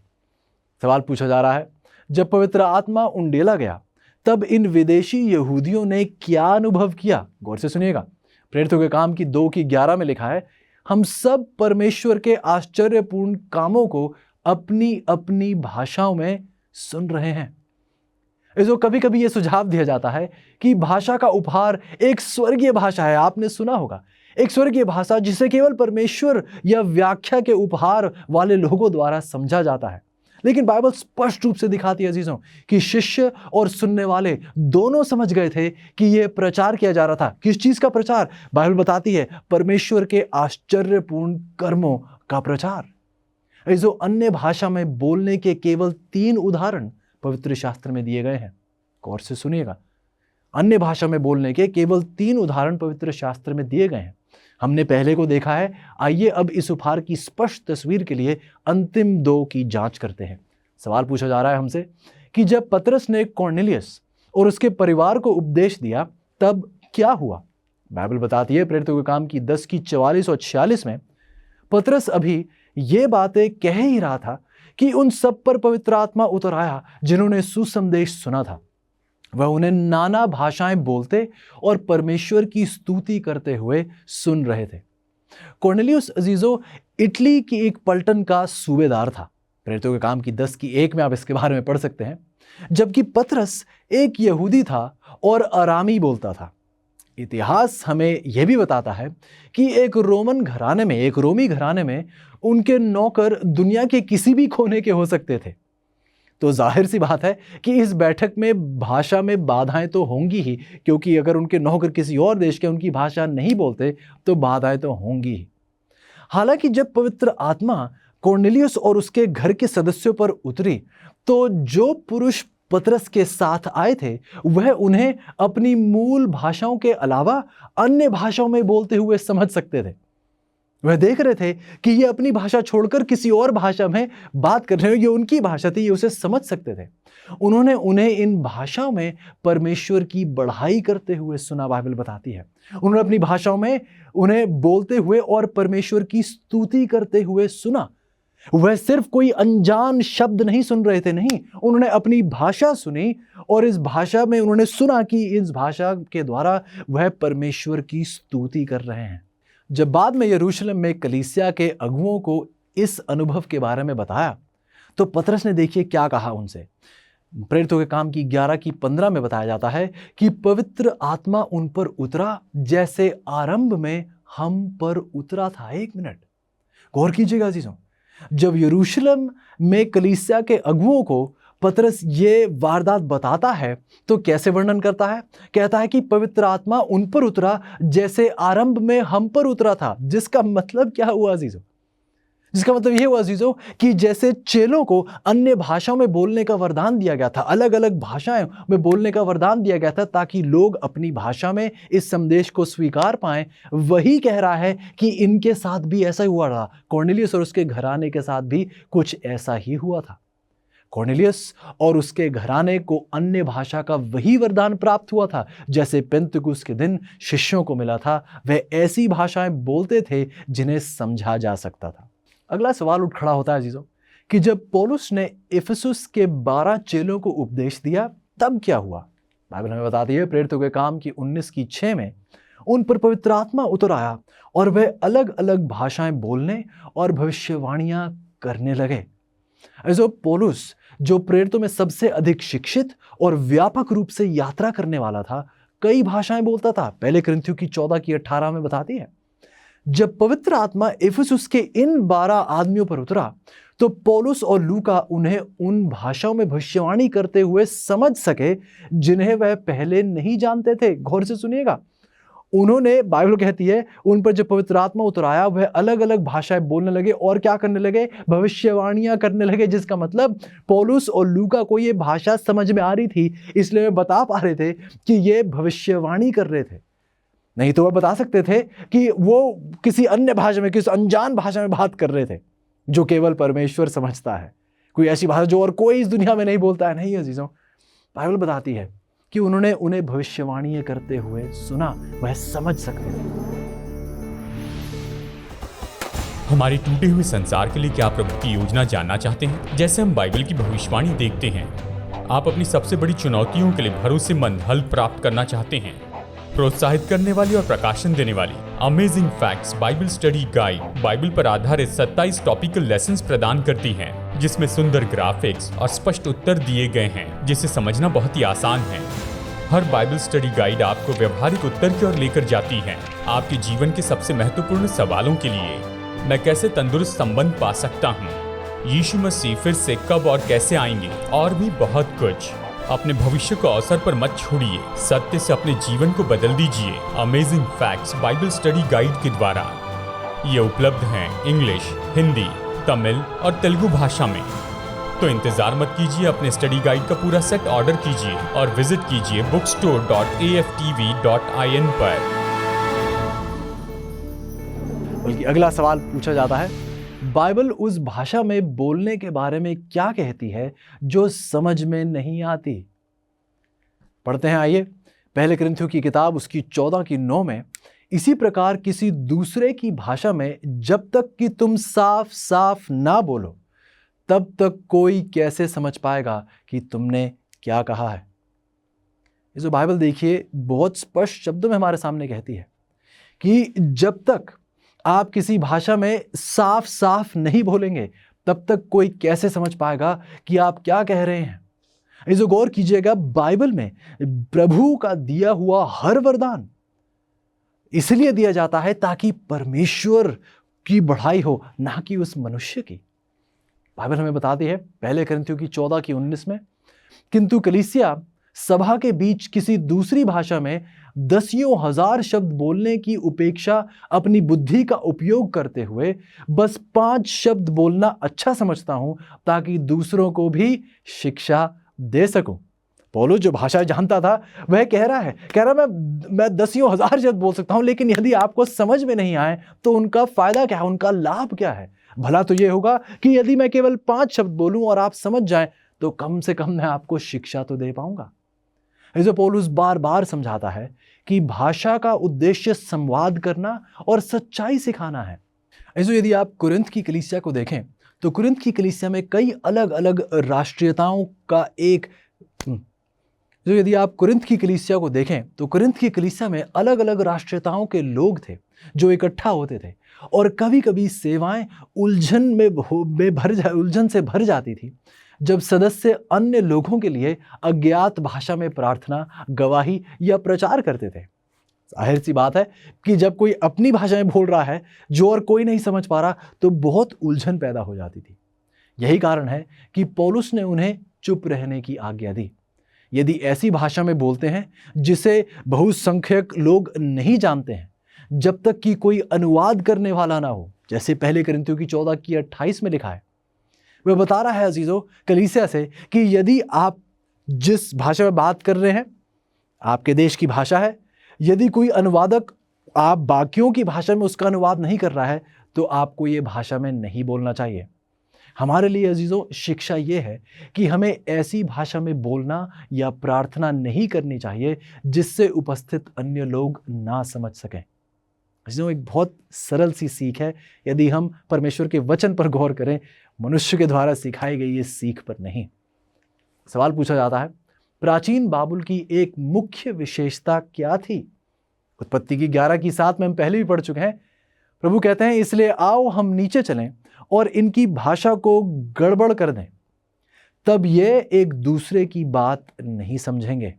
सवाल पूछा जा रहा है, जब पवित्र आत्मा उंडेला गया तब इन विदेशी यहूदियों ने क्या अनुभव किया? गौर से सुनिएगा। प्रेरितों के काम की 2:11 में लिखा है, हम सब परमेश्वर के आश्चर्यपूर्ण कामों को अपनी अपनी भाषाओं में सुन रहे हैं। इसको कभी कभी यह सुझाव दिया जाता है कि भाषा का उपहार एक स्वर्गीय भाषा है। आपने सुना होगा, एक स्वर्गीय भाषा जिसे केवल परमेश्वर या व्याख्या के उपहार वाले लोगों द्वारा समझा जाता है। लेकिन बाइबल स्पष्ट रूप से दिखाती है अजीजों कि शिष्य और सुनने वाले दोनों समझ गए थे कि यह प्रचार किया जा रहा था। किस चीज का प्रचार? बाइबल बताती है परमेश्वर के आश्चर्यपूर्ण कर्मों का प्रचार। जो अन्य भाषा में बोलने के केवल 3 उदाहरण पवित्र शास्त्र में दिए गए हैं। गौर से सुनिएगा, अन्य भाषा में बोलने के केवल 3 उदाहरण पवित्र शास्त्र में दिए गए हैं। हमने पहले को देखा है। आइए अब इस उपहार की स्पष्ट तस्वीर के लिए अंतिम 2 की जांच करते हैं। सवाल पूछा जा रहा है हमसे कि जब पतरस ने कॉर्नेलियस और उसके परिवार को उपदेश दिया तब क्या हुआ? बाइबल बताती है प्रेरितों के काम की 10:44 और 46 में, पतरस अभी ये बातें कह ही रहा था कि उन सब पर पवित्र आत्मा उतर आया जिन्होंने सुसंदेश सुना था। वह उन्हें नाना भाषाएं बोलते और परमेश्वर की स्तुति करते हुए सुन रहे थे। कॉर्नेलियस अजीजों इटली की एक पलटन का सूबेदार था। प्रेरितों के काम की 10:1 में आप इसके बारे में पढ़ सकते हैं। जबकि पतरस एक यहूदी था और अरामी बोलता था। इतिहास हमें यह भी बताता है कि एक रोमी घराने में उनके नौकर दुनिया के किसी भी कोने के हो सकते थे। तो जाहिर सी बात है कि इस बैठक में भाषा में बाधाएं तो होंगी ही, क्योंकि अगर उनके नौकर किसी और देश के उनकी भाषा नहीं बोलते तो बाधाएं तो होंगी ही। हालांकि जब पवित्र आत्मा कॉर्नेलियस और उसके घर के सदस्यों पर उतरी तो जो पुरुष पतरस के साथ आए थे वह उन्हें अपनी मूल भाषाओं के अलावा अन्य भाषाओं में बोलते हुए समझ सकते थे। वह देख रहे थे कि ये अपनी भाषा छोड़कर किसी और भाषा में बात कर रहे हैं। ये उनकी भाषा थी, ये उसे समझ सकते थे। उन्होंने उन्हें इन भाषाओं में परमेश्वर की बढ़ाई करते हुए सुना। बाइबल बताती है उन्होंने अपनी भाषाओं में उन्हें बोलते हुए और परमेश्वर की स्तुति करते हुए सुना। वह सिर्फ कोई अनजान शब्द नहीं सुन रहे थे, नहीं, उन्होंने अपनी भाषा सुनी और इस भाषा में उन्होंने सुना कि इस भाषा के द्वारा वह परमेश्वर की स्तुति कर रहे हैं। जब बाद में यरूशलेम में कलीसिया के अगुओं को इस अनुभव के बारे में बताया तो पतरस ने देखिए क्या कहा उनसे। प्रेरितों के काम की 11:15 में बताया जाता है कि पवित्र आत्मा उन पर उतरा जैसे आरंभ में हम पर उतरा था। 1 मिनट गौर कीजिएगा अजीजों, जब यरूशलेम में कलीसिया के अगुओं को पतरस ये वारदात बताता है तो कैसे वर्णन करता है? कहता है कि पवित्र आत्मा उन पर उतरा जैसे आरंभ में हम पर उतरा था। जिसका मतलब क्या हुआ अजीजों? जिसका मतलब यह हुआ अजीजों कि जैसे चेलों को अन्य भाषाओं में बोलने का वरदान दिया गया था, अलग अलग भाषाएं में बोलने का वरदान दिया गया था ताकि लोग अपनी भाषा में इस संदेश को स्वीकार पाएं, वही कह रहा है कि इनके साथ भी ऐसा ही हुआ रहा। कॉर्नेलियस और उसके घराने के साथ भी कुछ ऐसा ही हुआ था। कॉर्नेलियस और उसके घराने को अन्य भाषा का वही वरदान प्राप्त हुआ था जैसे पेंतकुस्त के दिन शिष्यों को मिला था। वे ऐसी भाषाएं बोलते थे जिन्हें समझा जा सकता था। अगला सवाल उठ खड़ा होता है अजीजों कि जब पौलुस ने इफिसुस के 12 चेलों को उपदेश दिया तब क्या हुआ? बाइबल हमें बताती है प्रेरितों के काम की 19:6 में उन पर पवित्र आत्मा उतर आया और वे अलग अलग भाषाएं बोलने और भविष्यवाणियां करने लगे। ऐसे पौलुस जो प्रेरितों में सबसे अधिक शिक्षित और व्यापक रूप से यात्रा करने वाला था, कई भाषाएं बोलता था। पहले कुरिन्थियों की 14:18 में बताती है, जब पवित्र आत्मा इफिसुस के इन 12 आदमियों पर उतरा तो पौलुस और लूका उन्हें उन भाषाओं में भविष्यवाणी करते हुए समझ सके जिन्हें वह पहले नहीं जानते थे। गौर से सुनिएगा, उन्होंने, बाइबल कहती है, उन पर जब पवित्र आत्मा उतराया वह अलग अलग भाषाएं बोलने लगे और क्या करने लगे, भविष्यवाणियां करने लगे। जिसका मतलब पौलुस और लूका को ये भाषा समझ में आ रही थी, इसलिए वे बता पा रहे थे कि ये भविष्यवाणी कर रहे थे। नहीं तो वह बता सकते थे कि वो किसी अन्य भाषा में, किसी अनजान भाषा में बात कर रहे थे जो केवल परमेश्वर समझता है, कोई ऐसी भाषा जो और कोई इस दुनिया में नहीं बोलता है। नहीं अजीजों, बाइबल बताती है कि उन्होंने उन्हें भविष्यवाणी करते हुए सुना, वह समझ सकते थे। हमारे टूटे हुए संसार के लिए क्या प्रभु की योजना जानना चाहते हैं? जैसे हम बाइबल की भविष्यवाणी देखते हैं, आप अपनी सबसे बड़ी चुनौतियों के लिए भरोसेमंद हल प्राप्त करना चाहते हैं। प्रोत्साहित करने वाली और प्रकाशन देने वाली amazing facts Bible study guide Bible पर आधारित 27 टॉपिकल लेसन्स प्रदान करती है, जिसमें सुंदर ग्राफिक्स और स्पष्ट उत्तर दिए गए हैं, जिसे समझना बहुत ही आसान है। हर बाइबल स्टडी गाइड आपको व्यवहारिक उत्तर की ओर लेकर जाती है, आपके जीवन के सबसे महत्वपूर्ण सवालों के लिए। मैं कैसे तंदुरुस्त संबंध पा सकता हूँ, यीशु मसीह फिर से कब और कैसे आएंगे, और भी बहुत कुछ। अपने भविष्य को अवसर पर मत छोड़िए, सत्य से अपने जीवन को बदल दीजिए। Amazing facts Bible study guide के द्वारा ये उपलब्ध हैं इंग्लिश, हिंदी, तमिल और तेलुगु भाषा में। तो इंतजार मत कीजिए, अपने स्टडी गाइड का पूरा सेट ऑर्डर कीजिए और विजिट कीजिए bookstore.aftv.in पर। बल्कि अगला सवाल पूछा जाता है, बाइबल उस भाषा में बोलने के बारे में क्या कहती है जो समझ में नहीं आती? पढ़ते हैं, आइए। पहले कुरिन्थियों की किताब उसकी 14:9 में, इसी प्रकार किसी दूसरे की भाषा में जब तक कि तुम साफ साफ ना बोलो तब तक कोई कैसे समझ पाएगा कि तुमने क्या कहा है। ये जो बाइबल देखिए बहुत स्पष्ट शब्दों में हमारे सामने कहती है कि जब तक आप किसी भाषा में साफ साफ नहीं बोलेंगे तब तक कोई कैसे समझ पाएगा कि आप क्या कह रहे हैं। इसे गौर कीजिएगा, बाइबल में प्रभु का दिया हुआ हर वरदान इसलिए दिया जाता है ताकि परमेश्वर की बढ़ाई हो, ना कि उस मनुष्य की। बाइबल हमें बताती है पहले कुरिन्थियों की 14:19 में, किंतु कलीसिया सभा के बीच किसी दूसरी भाषा में 10,000 शब्द बोलने की उपेक्षा अपनी बुद्धि का उपयोग करते हुए बस 5 शब्द बोलना अच्छा समझता हूं ताकि दूसरों को भी शिक्षा दे सकूं। पौलुस जो भाषा जानता था वह कह रहा मैं 10,000 शब्द बोल सकता हूं, लेकिन यदि आपको समझ में नहीं आए तो उनका फायदा क्या है, उनका लाभ क्या है? भला तो यह होगा कि यदि मैं केवल 5 शब्द बोलूं और आप समझ जाएं तो कम से कम मैं आपको शिक्षा तो दे पाऊंगा। इसे पौलुस बार बार समझाता है कि भाषा का उद्देश्य संवाद करना और सच्चाई सिखाना है। ऐसे यदि आप कुरिन्थ की कलीसिया को देखें तो कुरिन्थ की कलीसिया में कई अलग अलग राष्ट्रीयताओं का एक यदि आप कुरिन्थ की कलीसिया को देखें तो कुरिन्थ की कलीसिया में अलग अलग राष्ट्रीयताओं के लोग थे जो इकट्ठा होते थे, और कभी कभी सेवाएं उलझन से भर जाती थी जब सदस्य अन्य लोगों के लिए अज्ञात भाषा में प्रार्थना, गवाही या प्रचार करते थे। जाहिर सी बात है कि जब कोई अपनी भाषा में बोल रहा है जो और कोई नहीं समझ पा रहा तो बहुत उलझन पैदा हो जाती थी। यही कारण है कि पौलुस ने उन्हें चुप रहने की आज्ञा दी। यदि ऐसी भाषा में बोलते हैं जिसे बहुसंख्यक लोग नहीं जानते हैं, जब तक कि कोई अनुवाद करने वाला ना हो, जैसे पहले कुरिन्थियों की 14:28 में लिखा है, वह बता रहा है अजीजों कलीसिया से कि यदि आप जिस भाषा में बात कर रहे हैं आपके देश की भाषा है, यदि कोई अनुवादक आप बाकियों की भाषा में उसका अनुवाद नहीं कर रहा है तो आपको ये भाषा में नहीं बोलना चाहिए। हमारे लिए अजीजों शिक्षा ये है कि हमें ऐसी भाषा में बोलना या प्रार्थना नहीं करनी चाहिए जिससे उपस्थित अन्य लोग ना समझ सकें। अजीजों एक बहुत सरल सी सीख है, यदि हम परमेश्वर के वचन पर गौर करें, मनुष्य के द्वारा सिखाई गई ये सीख पर नहीं। सवाल पूछा जाता है, प्राचीन बाबुल की एक मुख्य विशेषता क्या थी? उत्पत्ति की 11:7 में हम पहले भी पढ़ चुके हैं। प्रभु कहते हैं, इसलिए आओ हम नीचे चलें और इनकी भाषा को गड़बड़ कर दें, तब ये एक दूसरे की बात नहीं समझेंगे।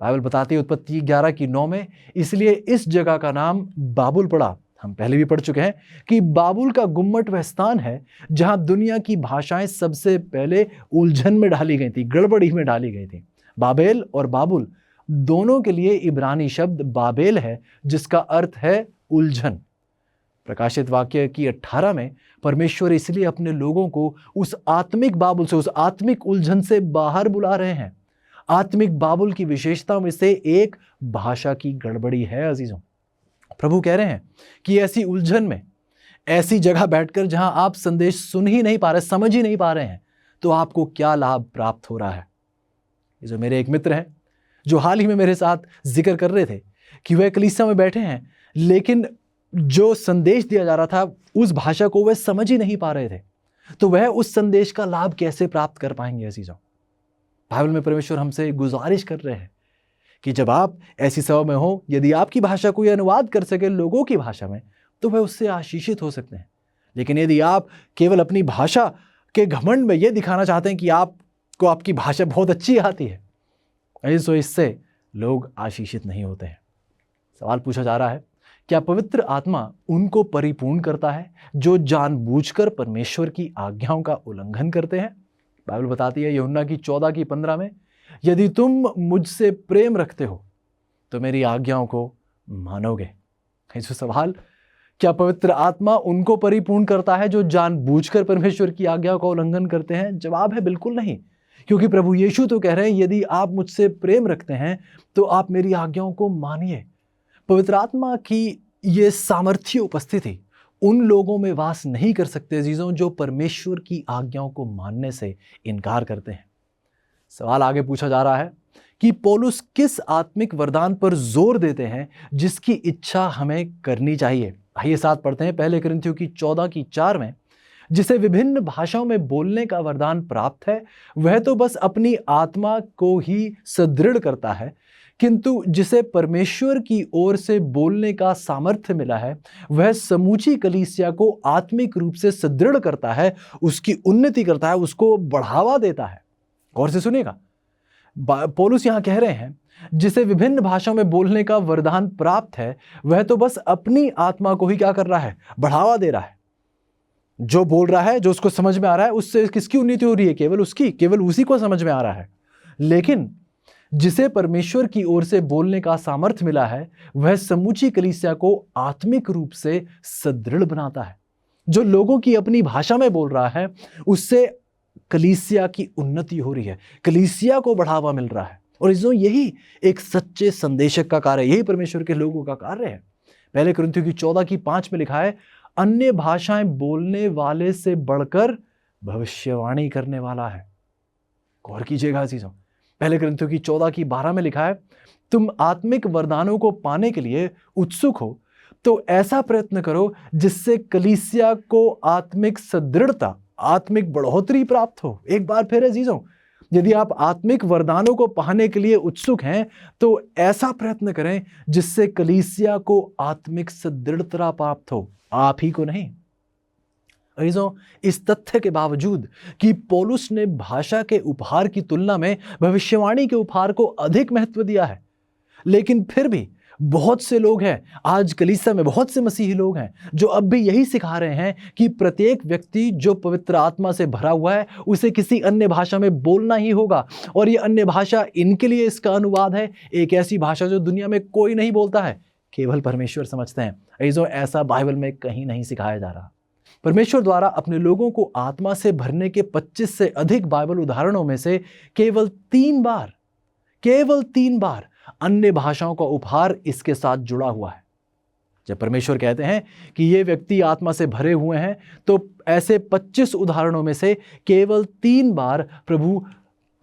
बाइबल बताती है उत्पत्ति 11:9 में, इसलिए इस जगह का नाम बाबुल पड़ा। हम पहले भी पढ़ चुके हैं कि बाबुल का गुम्मट वह स्थान है जहां दुनिया की भाषाएं सबसे पहले उलझन में डाली गई थी, गड़बड़ी में डाली गई थी। बाबेल और बाबुल दोनों के लिए इब्रानी शब्द बाबेल है, जिसका अर्थ है उलझन। प्रकाशित वाक्य की 18 में परमेश्वर इसलिए अपने लोगों को उस आत्मिक बाबुल से, उस आत्मिक उलझन से बाहर बुला रहे हैं। आत्मिक बाबुल की विशेषता में से एक भाषा की गड़बड़ी है। अजीजों, प्रभु कह रहे हैं कि ऐसी उलझन में, ऐसी जगह बैठकर जहां आप संदेश सुन ही नहीं पा रहे, समझ ही नहीं पा रहे हैं, तो आपको क्या लाभ प्राप्त हो रहा है। ये जो मेरे एक मित्र हैं जो हाल ही में मेरे साथ जिक्र कर रहे थे कि वह कलीसिया में बैठे हैं, लेकिन जो संदेश दिया जा रहा था उस भाषा को वह समझ ही नहीं पा रहे थे, तो वह उस संदेश का लाभ कैसे प्राप्त कर पाएंगे। अजीजों, बाइबल में परमेश्वर हमसे गुजारिश कर रहे हैं कि जब आप ऐसी सभा में हो, यदि आपकी भाषा कोई अनुवाद कर सके लोगों की भाषा में, तो वह उससे आशीषित हो सकते हैं। लेकिन यदि आप केवल अपनी भाषा के घमंड में यह दिखाना चाहते हैं कि आपको आपकी भाषा बहुत अच्छी आती है, तो इससे लोग आशीषित नहीं होते हैं। सवाल पूछा जा रहा है, क्या पवित्र आत्मा उनको परिपूर्ण करता है जो जानबूझकर परमेश्वर की आज्ञाओं का उल्लंघन करते हैं? बाइबल बताती है यूहन्ना की 14:15 में, यदि तुम मुझसे प्रेम रखते हो तो मेरी आज्ञाओं को मानोगे। जो सवाल, क्या पवित्र आत्मा उनको परिपूर्ण करता है जो जानबूझकर परमेश्वर की आज्ञाओं का उल्लंघन करते हैं? जवाब है बिल्कुल नहीं, क्योंकि प्रभु यीशु तो कह रहे हैं यदि आप मुझसे प्रेम रखते हैं तो आप मेरी आज्ञाओं को मानिए। पवित्र आत्मा की ये सामर्थ्य उपस्थिति उन लोगों में वास नहीं कर सकते अजीजों जो परमेश्वर की आज्ञाओं को मानने से इनकार करते हैं। सवाल आगे पूछा जा रहा है कि पौलुस किस आत्मिक वरदान पर जोर देते हैं जिसकी इच्छा हमें करनी चाहिए। आइए साथ पढ़ते हैं 1 कुरिन्थियों की 14:4 में, जिसे विभिन्न भाषाओं में बोलने का वरदान प्राप्त है वह तो बस अपनी आत्मा को ही सुदृढ़ करता है, किंतु जिसे परमेश्वर की ओर से बोलने का सामर्थ्य मिला है वह समूची कलीसिया को आत्मिक रूप से सुदृढ़ करता है, उसकी उन्नति करता है, उसको बढ़ावा देता है। गौर से सुनिएगा, पौलुस यहां कह रहे हैं जिसे विभिन्न भाषाओं में बोलने का वरदान प्राप्त है वह तो बस अपनी आत्मा को ही क्या कर रहा है, बढ़ावा दे रहा है। जो बोल रहा है, जो उसको समझ में आ रहा है, उससे किसकी उन्नति हो रही है? केवल उसकी, केवल उसी को समझ में आ रहा है। लेकिन जिसे परमेश्वर की ओर से बोलने का सामर्थ्य मिला है वह समूची कलीसिया को आत्मिक रूप से सुदृढ़ बनाता है। जो लोगों की अपनी भाषा में बोल रहा है उससे कलीसिया की उन्नति हो रही है, कलीसिया को बढ़ावा मिल रहा है। और इसमें यही एक सच्चे संदेशक का कार्य है, यही परमेश्वर के लोगों का कार्य है। 1 कुरिन्थियों की 14:5 में लिखा है, अन्य भाषाएं बोलने वाले से बढ़कर भविष्यवाणी करने वाला है। गौर कीजिएगा चीजों, 1 कुरिन्थियों की 14:12 में लिखा है, तुम आत्मिक वरदानों को पाने के लिए उत्सुक हो तो ऐसा प्रयत्न करो जिससे कलीसिया को आत्मिक सुदृढ़ता, आत्मिक बढ़ोतरी प्राप्त हो। एक बार फिर अजीजों, यदि आप आत्मिक वरदानों को पाने के लिए उत्सुक हैं तो ऐसा प्रयत्न करें जिससे कलीसिया को आत्मिक सुदृढ़ता प्राप्त हो, आप ही को नहीं। अजीजों, इस तथ्य के बावजूद कि पौलुस ने भाषा के उपहार की तुलना में भविष्यवाणी के उपहार को अधिक महत्व दिया है, लेकिन फिर भी बहुत से लोग हैं, आज कलीसिया में बहुत से मसीही लोग हैं जो अब भी यही सिखा रहे हैं कि प्रत्येक व्यक्ति जो पवित्र आत्मा से भरा हुआ है उसे किसी अन्य भाषा में बोलना ही होगा, और ये अन्य भाषा इनके लिए इसका अनुवाद है एक ऐसी भाषा जो दुनिया में कोई नहीं बोलता है, केवल परमेश्वर समझते हैं। अजीजों, ऐसा बाइबल में कहीं नहीं सिखाया जा रहा। परमेश्वर द्वारा अपने लोगों को आत्मा से भरने के 25 से अधिक बाइबल उदाहरणों में से केवल 3 बार अन्य भाषाओं का उपहार इसके साथ जुड़ा हुआ है। जब परमेश्वर कहते हैं कि ये व्यक्ति आत्मा से भरे हुए हैं तो ऐसे 25 उदाहरणों में से केवल 3 बार प्रभु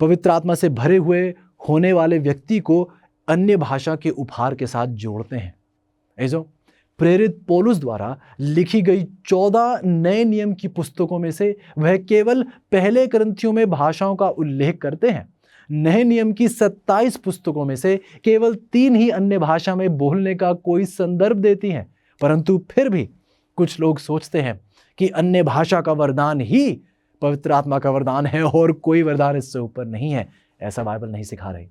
पवित्र आत्मा से भरे हुए होने वाले व्यक्ति को अन्य भाषा के उपहार के साथ जोड़ते हैं। ऐसो प्रेरित पौलुस द्वारा लिखी गई 14 नए नियम की पुस्तकों में से वह केवल 1 कुरिन्थियों में भाषाओं का उल्लेख करते हैं। नए नियम की 27 पुस्तकों में से केवल 3 ही अन्य भाषा में बोलने का कोई संदर्भ देती हैं, परंतु फिर भी कुछ लोग सोचते हैं कि अन्य भाषा का वरदान ही पवित्र आत्मा का वरदान है और कोई वरदान इससे ऊपर नहीं है। ऐसा बाइबल नहीं सिखा रही।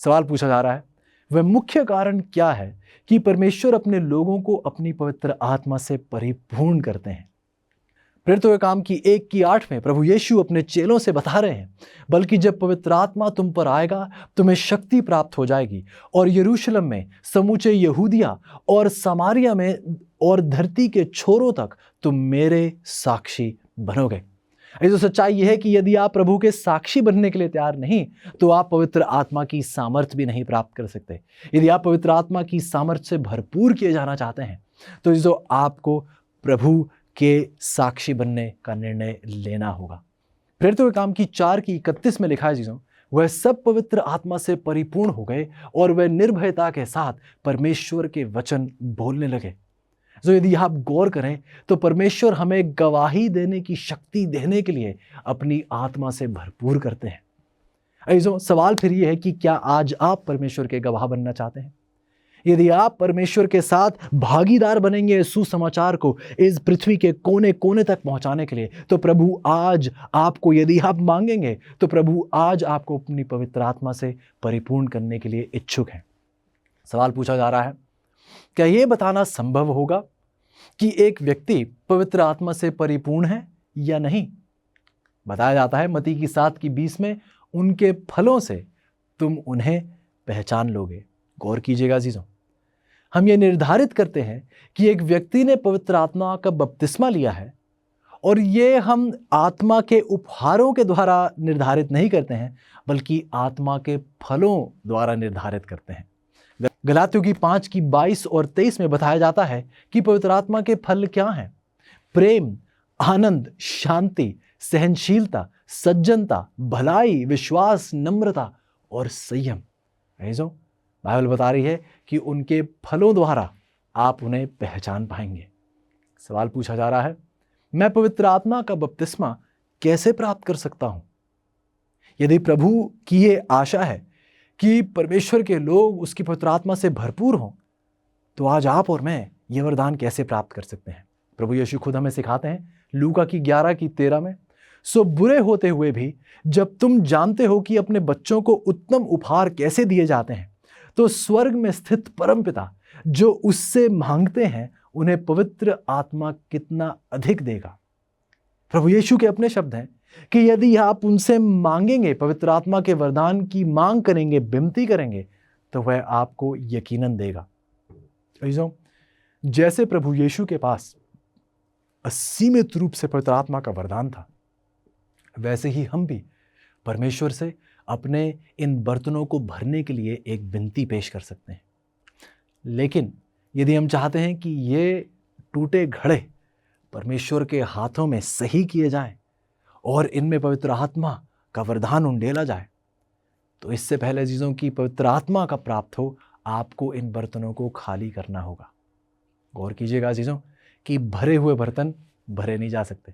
सवाल पूछा जा रहा है, वह मुख्य कारण क्या है कि परमेश्वर अपने लोगों को अपनी पवित्र आत्मा से परिपूर्ण करते हैं? प्रेरितों के काम की 1:8 में प्रभु यीशु अपने चेलों से बता रहे हैं, बल्कि जब पवित्र आत्मा तुम पर आएगा तुम्हें शक्ति प्राप्त हो जाएगी और यरूशलेम में, समूचे यहूदिया और समारिया में और धरती के छोरों तक तुम मेरे साक्षी बनोगे। तो सच्चाई यह है कि यदि आप प्रभु के साक्षी बनने के लिए तैयार नहीं तो आप पवित्र आत्मा की सामर्थ भी नहीं प्राप्त कर सकते। यदि आप पवित्र आत्मा की सामर्थ से भरपूर किए जाना चाहते हैं तो जो आपको प्रभु के साक्षी बनने का निर्णय लेना होगा। प्रेरितों के काम की 4:31 में लिखा है चीजों, वह सब पवित्र आत्मा से परिपूर्ण हो गए और वह निर्भयता के साथ परमेश्वर के वचन बोलने लगे। तो यदि आप गौर करें तो परमेश्वर हमें गवाही देने की शक्ति देने के लिए अपनी आत्मा से भरपूर करते हैं। ऐसो सवाल फिर यह है कि क्या आज आप परमेश्वर के गवाह बनना चाहते हैं? यदि आप परमेश्वर के साथ भागीदार बनेंगे सुसमाचार को इस पृथ्वी के कोने कोने तक पहुंचाने के लिए, तो प्रभु आज आपको, यदि आप मांगेंगे तो प्रभु आज आपको अपनी पवित्र आत्मा से परिपूर्ण करने के लिए इच्छुक है। सवाल पूछा जा रहा है, क्या यह बताना संभव होगा कि एक व्यक्ति पवित्र आत्मा से परिपूर्ण है या नहीं? बताया जाता है मत्ती की 7:20 में, उनके फलों से तुम उन्हें पहचान लोगे। गौर कीजिएगा जीजों, हम ये निर्धारित करते हैं कि एक व्यक्ति ने पवित्र आत्मा का बपतिस्मा लिया है, और ये हम आत्मा के उपहारों के द्वारा निर्धारित नहीं करते हैं बल्कि आत्मा के फलों द्वारा निर्धारित करते हैं। गलातियों की 5:22 और 23 में बताया जाता है कि पवित्र आत्मा के फल क्या हैं? प्रेम, आनंद, शांति, सहनशीलता, सज्जनता, भलाई, विश्वास, नम्रता और संयम। ऐसो बाइबल बता रही है कि उनके फलों द्वारा आप उन्हें पहचान पाएंगे। सवाल पूछा जा रहा है, मैं पवित्र आत्मा का बपतिस्मा कैसे प्राप्त कर सकता हूं? यदि प्रभु की ये आशा है कि परमेश्वर के लोग उसकी पवित्र आत्मा से भरपूर हों, तो आज आप और मैं ये वरदान कैसे प्राप्त कर सकते हैं? प्रभु यीशु खुद हमें सिखाते हैं लूका की 11:13 में, सो बुरे होते हुए भी जब तुम जानते हो कि अपने बच्चों को उत्तम उपहार कैसे दिए जाते हैं, तो स्वर्ग में स्थित परमपिता जो उससे मांगते हैं उन्हें पवित्र आत्मा कितना अधिक देगा। प्रभु यीशु के अपने शब्द हैं कि यदि आप उनसे मांगेंगे, पवित्र आत्मा के वरदान की मांग करेंगे, विनती करेंगे, तो वह आपको यकीनन देगा। जैसे प्रभु यीशु के पास असीमित रूप से पवित्र आत्मा का वरदान था, वैसे ही हम भी परमेश्वर से अपने इन बर्तनों को भरने के लिए एक विनती पेश कर सकते हैं। लेकिन यदि हम चाहते हैं कि ये टूटे घड़े परमेश्वर के हाथों में सही किए जाएं और इनमें पवित्र आत्मा का वरदान उंडेला जाए, तो इससे पहले चीज़ों की पवित्र आत्मा का प्राप्त हो, आपको इन बर्तनों को खाली करना होगा। गौर कीजिएगा चीज़ों कि भरे हुए बर्तन भरे नहीं जा सकते।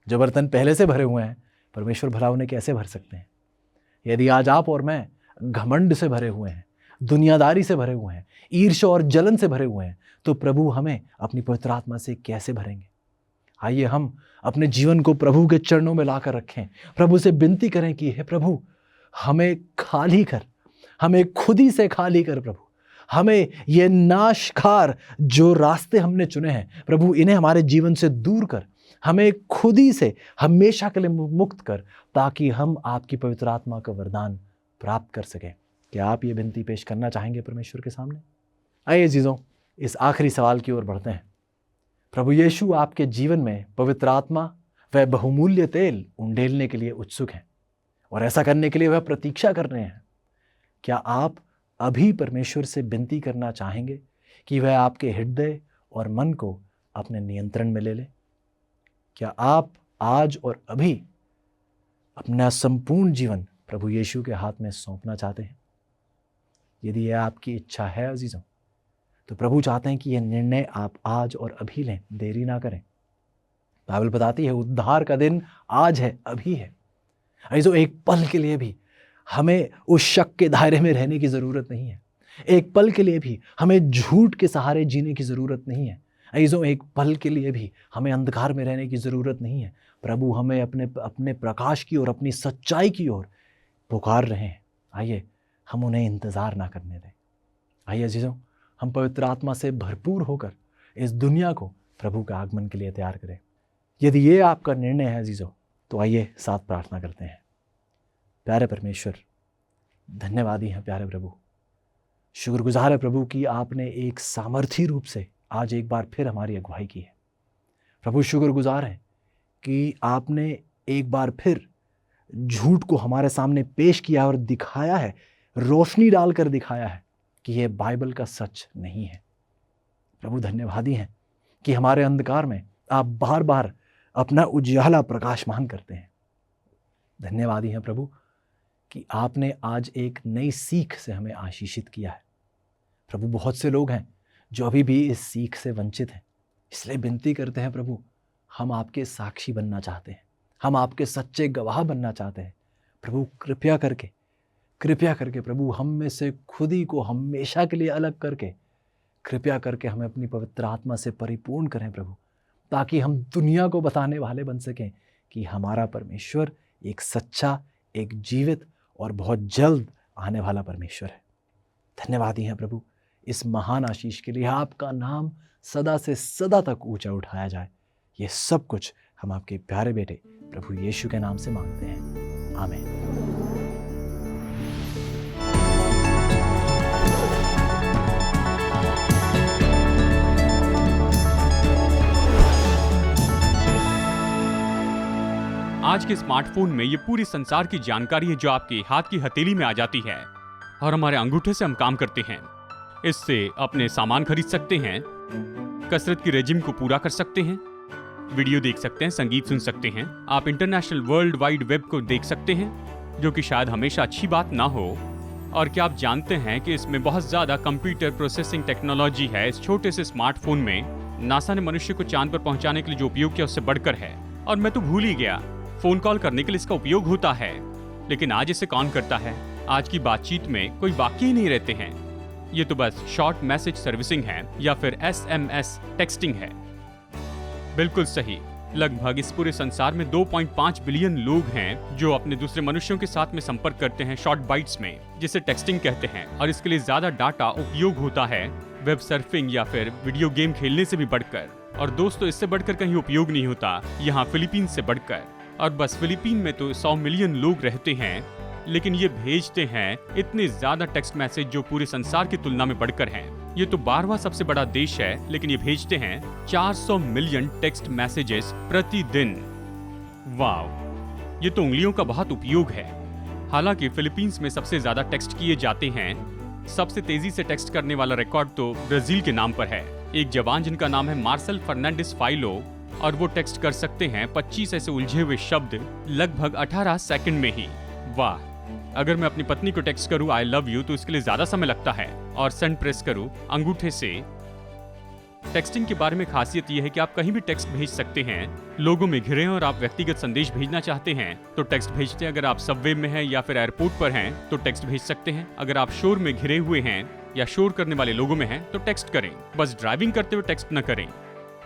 जो बर्तन पहले से भरे हुए हैं, परमेश्वर भला उन्हें कैसे भर सकते हैं? यदि आज आप और मैं घमंड से भरे हुए हैं, दुनियादारी से भरे हुए हैं, ईर्ष्या और जलन से भरे हुए हैं, तो प्रभु हमें अपनी पवित्र आत्मा से कैसे भरेंगे? आइए हम अपने जीवन को प्रभु के चरणों में लाकर रखें, प्रभु से विनती करें कि हे प्रभु, हमें खाली कर, हमें खुद ही से खाली कर। प्रभु, हमें ये नाशकार जो रास्ते हमने चुने हैं, प्रभु इन्हें हमारे जीवन से दूर कर, हमें खुद ही से हमेशा के लिए मुक्त कर, ताकि हम आपकी पवित्र आत्मा का वरदान प्राप्त कर सकें। क्या आप ये विनती पेश करना चाहेंगे परमेश्वर के सामने? आइए जीजों, इस आखिरी सवाल की ओर बढ़ते हैं। प्रभु यीशु आपके जीवन में पवित्र आत्मा व बहुमूल्य तेल उंडेलने के लिए उत्सुक हैं, और ऐसा करने के लिए वह प्रतीक्षा कर रहे हैं। क्या आप अभी परमेश्वर से विनती करना चाहेंगे कि वह आपके हृदय और मन को अपने नियंत्रण में ले ले? क्या आप आज और अभी अपना संपूर्ण जीवन प्रभु यीशु के हाथ में सौंपना चाहते हैं? यदि यह आपकी इच्छा है अजीजों, तो प्रभु चाहते हैं कि यह निर्णय आप आज और अभी लें, देरी ना करें। बाइबल बताती है उद्धार का दिन आज है, अभी है। अजीजों, एक पल के लिए भी हमें उस शक के दायरे में रहने की ज़रूरत नहीं है। एक पल के लिए भी हमें झूठ के सहारे जीने की ज़रूरत नहीं है। अजीजों, एक पल के लिए भी हमें अंधकार में रहने की ज़रूरत नहीं है। प्रभु हमें अपने प्रकाश की ओर, अपनी सच्चाई की ओर पुकार रहे हैं। आइए हम उन्हें इंतज़ार ना करने दें। आइए अजीज़ों, हम पवित्र आत्मा से भरपूर होकर इस दुनिया को प्रभु के आगमन के लिए तैयार करें। यदि ये आपका निर्णय है अजीज़ों, तो आइए साथ प्रार्थना करते हैं। प्यारे परमेश्वर, धन्यवादी हैं प्यारे प्रभु, शुक्रगुजार है प्रभु कि आपने एक सामर्थी रूप से आज एक बार फिर हमारी अगुवाई की है। प्रभु शुक्रगुजार है कि आपने एक बार फिर झूठ को हमारे सामने पेश किया और दिखाया है, रोशनी डालकर दिखाया है कि यह बाइबल का सच नहीं है। प्रभु धन्यवादी हैं कि हमारे अंधकार में आप बार बार अपना उजाला प्रकाशमान करते हैं। धन्यवादी हैं प्रभु कि आपने आज एक नई सीख से हमें आशीषित किया है। प्रभु बहुत से लोग हैं जो अभी भी इस सीख से वंचित हैं, इसलिए विनती करते हैं प्रभु, हम आपके साक्षी बनना चाहते हैं, हम आपके सच्चे गवाह बनना चाहते हैं। प्रभु कृपया करके प्रभु हम में से खुद ही को हमेशा के लिए अलग करके कृपया करके हमें अपनी पवित्र आत्मा से परिपूर्ण करें प्रभु, ताकि हम दुनिया को बताने वाले बन सकें कि हमारा परमेश्वर एक सच्चा, एक जीवित और बहुत जल्द आने वाला परमेश्वर है। धन्यवादी हैं प्रभु इस महान आशीष के लिए। आपका नाम सदा से सदा तक ऊंचा उठाया जाए। ये सब कुछ हम आपके प्यारे बेटे प्रभु यीशु के नाम से मांगते हैं, आमीन। आज के स्मार्टफोन में ये पूरी संसार की जानकारी है जो आपके हाथ की हथेली में आ जाती है और हमारे अंगूठे से हम काम करते हैं। इससे अपने सामान खरीद सकते हैं, कसरत की रेजिम को पूरा कर सकते हैं, वीडियो देख सकते हैं, संगीत सुन सकते हैं, आप इंटरनेशनल वर्ल्ड वाइड वेब को देख सकते हैं, जो कि शायद हमेशा अच्छी बात ना हो। और क्या आप जानते हैं कि इसमें बहुत ज़्यादा कंप्यूटर प्रोसेसिंग टेक्नोलॉजी है। इस छोटे से स्मार्टफोन में नासा ने मनुष्य को चांद पर पहुंचाने के लिए जो उपयोग किया उससे बढ़कर है। और मैं तो भूल ही गया, फोन कॉल करने के लिए इसका उपयोग होता है, लेकिन आज इसे कौन करता है? आज की बातचीत में कोई बाकी ही नहीं रहते हैं। ये तो बस शॉर्ट मैसेज सर्विसिंग है या फिर SMS टेक्सटिंग है। बिल्कुल सही। लगभग इस पूरे संसार में 2.5 बिलियन लोग हैं जो अपने दूसरे मनुष्यों के साथ में संपर्क करते हैं शॉर्ट बाइट्स में, जिसे टेक्सटिंग कहते हैं। और इसके लिए ज्यादा डाटा उपयोग होता है वेब सर्फिंग या फिर वीडियो गेम खेलने से भी बढ़कर। और दोस्तों, इससे बढ़कर कहीं उपयोग नहीं होता यहाँ फिलीपींस से बढ़कर। और बस फिलीपीन में तो 100 मिलियन लोग रहते हैं, लेकिन ये भेजते हैं इतने ज्यादा टेक्स्ट मैसेज जो पूरे संसार की तुलना में बढ़कर हैं। ये तो 12वां सबसे बड़ा देश है, लेकिन ये भेजते हैं 400 मिलियन टेक्स्ट मैसेजेस प्रतिदिन। वाव, ये तो उंगलियों का बहुत उपयोग है। हालांकि फिलीपींस में सबसे ज्यादा टेक्स्ट किए जाते हैं। सबसे तेजी से टेक्स्ट करने वाला रिकॉर्ड तो ब्राजील के नाम पर है। एक जवान जिनका नाम है मार्सेल फर्नांडिस फाइलो, और वो टेक्स्ट कर सकते हैं 25 ऐसे उलझे हुए शब्द लगभग 18 सेकंड में ही। वाह, अगर मैं अपनी पत्नी को टेक्स्ट करूं आई लव यू तो इसके लिए ज्यादा समय लगता है, और सेंड प्रेस करूं अंगूठे से। टेक्सटिंग के बारे में खासियत यह है कि आप कहीं भी टेक्स्ट भेज सकते हैं। लोगों में घिरे और आप व्यक्तिगत संदेश भेजना चाहते हैं तो टेक्स्ट भेजते हैं। अगर आप सबवे में हैं या फिर एयरपोर्ट पर हैं तो टेक्स्ट भेज सकते हैं। अगर आप शोर में घिरे हुए हैं या शोर करने वाले लोगों में हैं तो टेक्स्ट करें, बस ड्राइविंग करते हुए टेक्स्ट न करें।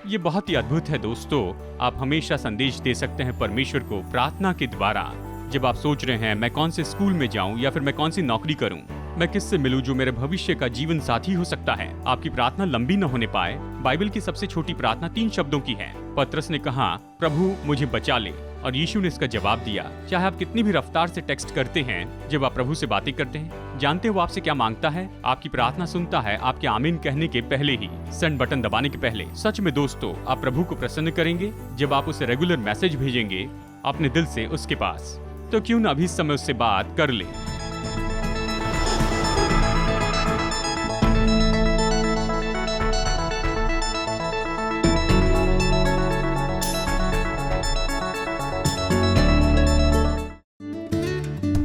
ये बहुत ही अद्भुत है दोस्तों। आप हमेशा संदेश दे सकते हैं परमेश्वर को प्रार्थना के द्वारा। जब आप सोच रहे हैं मैं कौन से स्कूल में जाऊं या फिर मैं कौन सी नौकरी करूं, मैं किससे मिलूं जो मेरे भविष्य का जीवन साथी हो सकता है, आपकी प्रार्थना लंबी न होने पाए। बाइबल की सबसे छोटी प्रार्थना 3 शब्दों की है। पतरस ने कहा प्रभु मुझे बचा ले, और यीशु ने इसका जवाब दिया। चाहे आप कितनी भी रफ्तार से टेक्स्ट करते हैं, जब आप प्रभु से बातें करते हैं, जानते हैं वो आपसे क्या मांगता है? आपकी प्रार्थना सुनता है आपके आमीन कहने के पहले ही, सेंड बटन दबाने के पहले। सच में दोस्तों, आप प्रभु को प्रसन्न करेंगे जब आप उसे रेगुलर मैसेज भेजेंगे अपने दिल से उसके पास। तो क्यों न अभी इस समय उससे बात कर ले।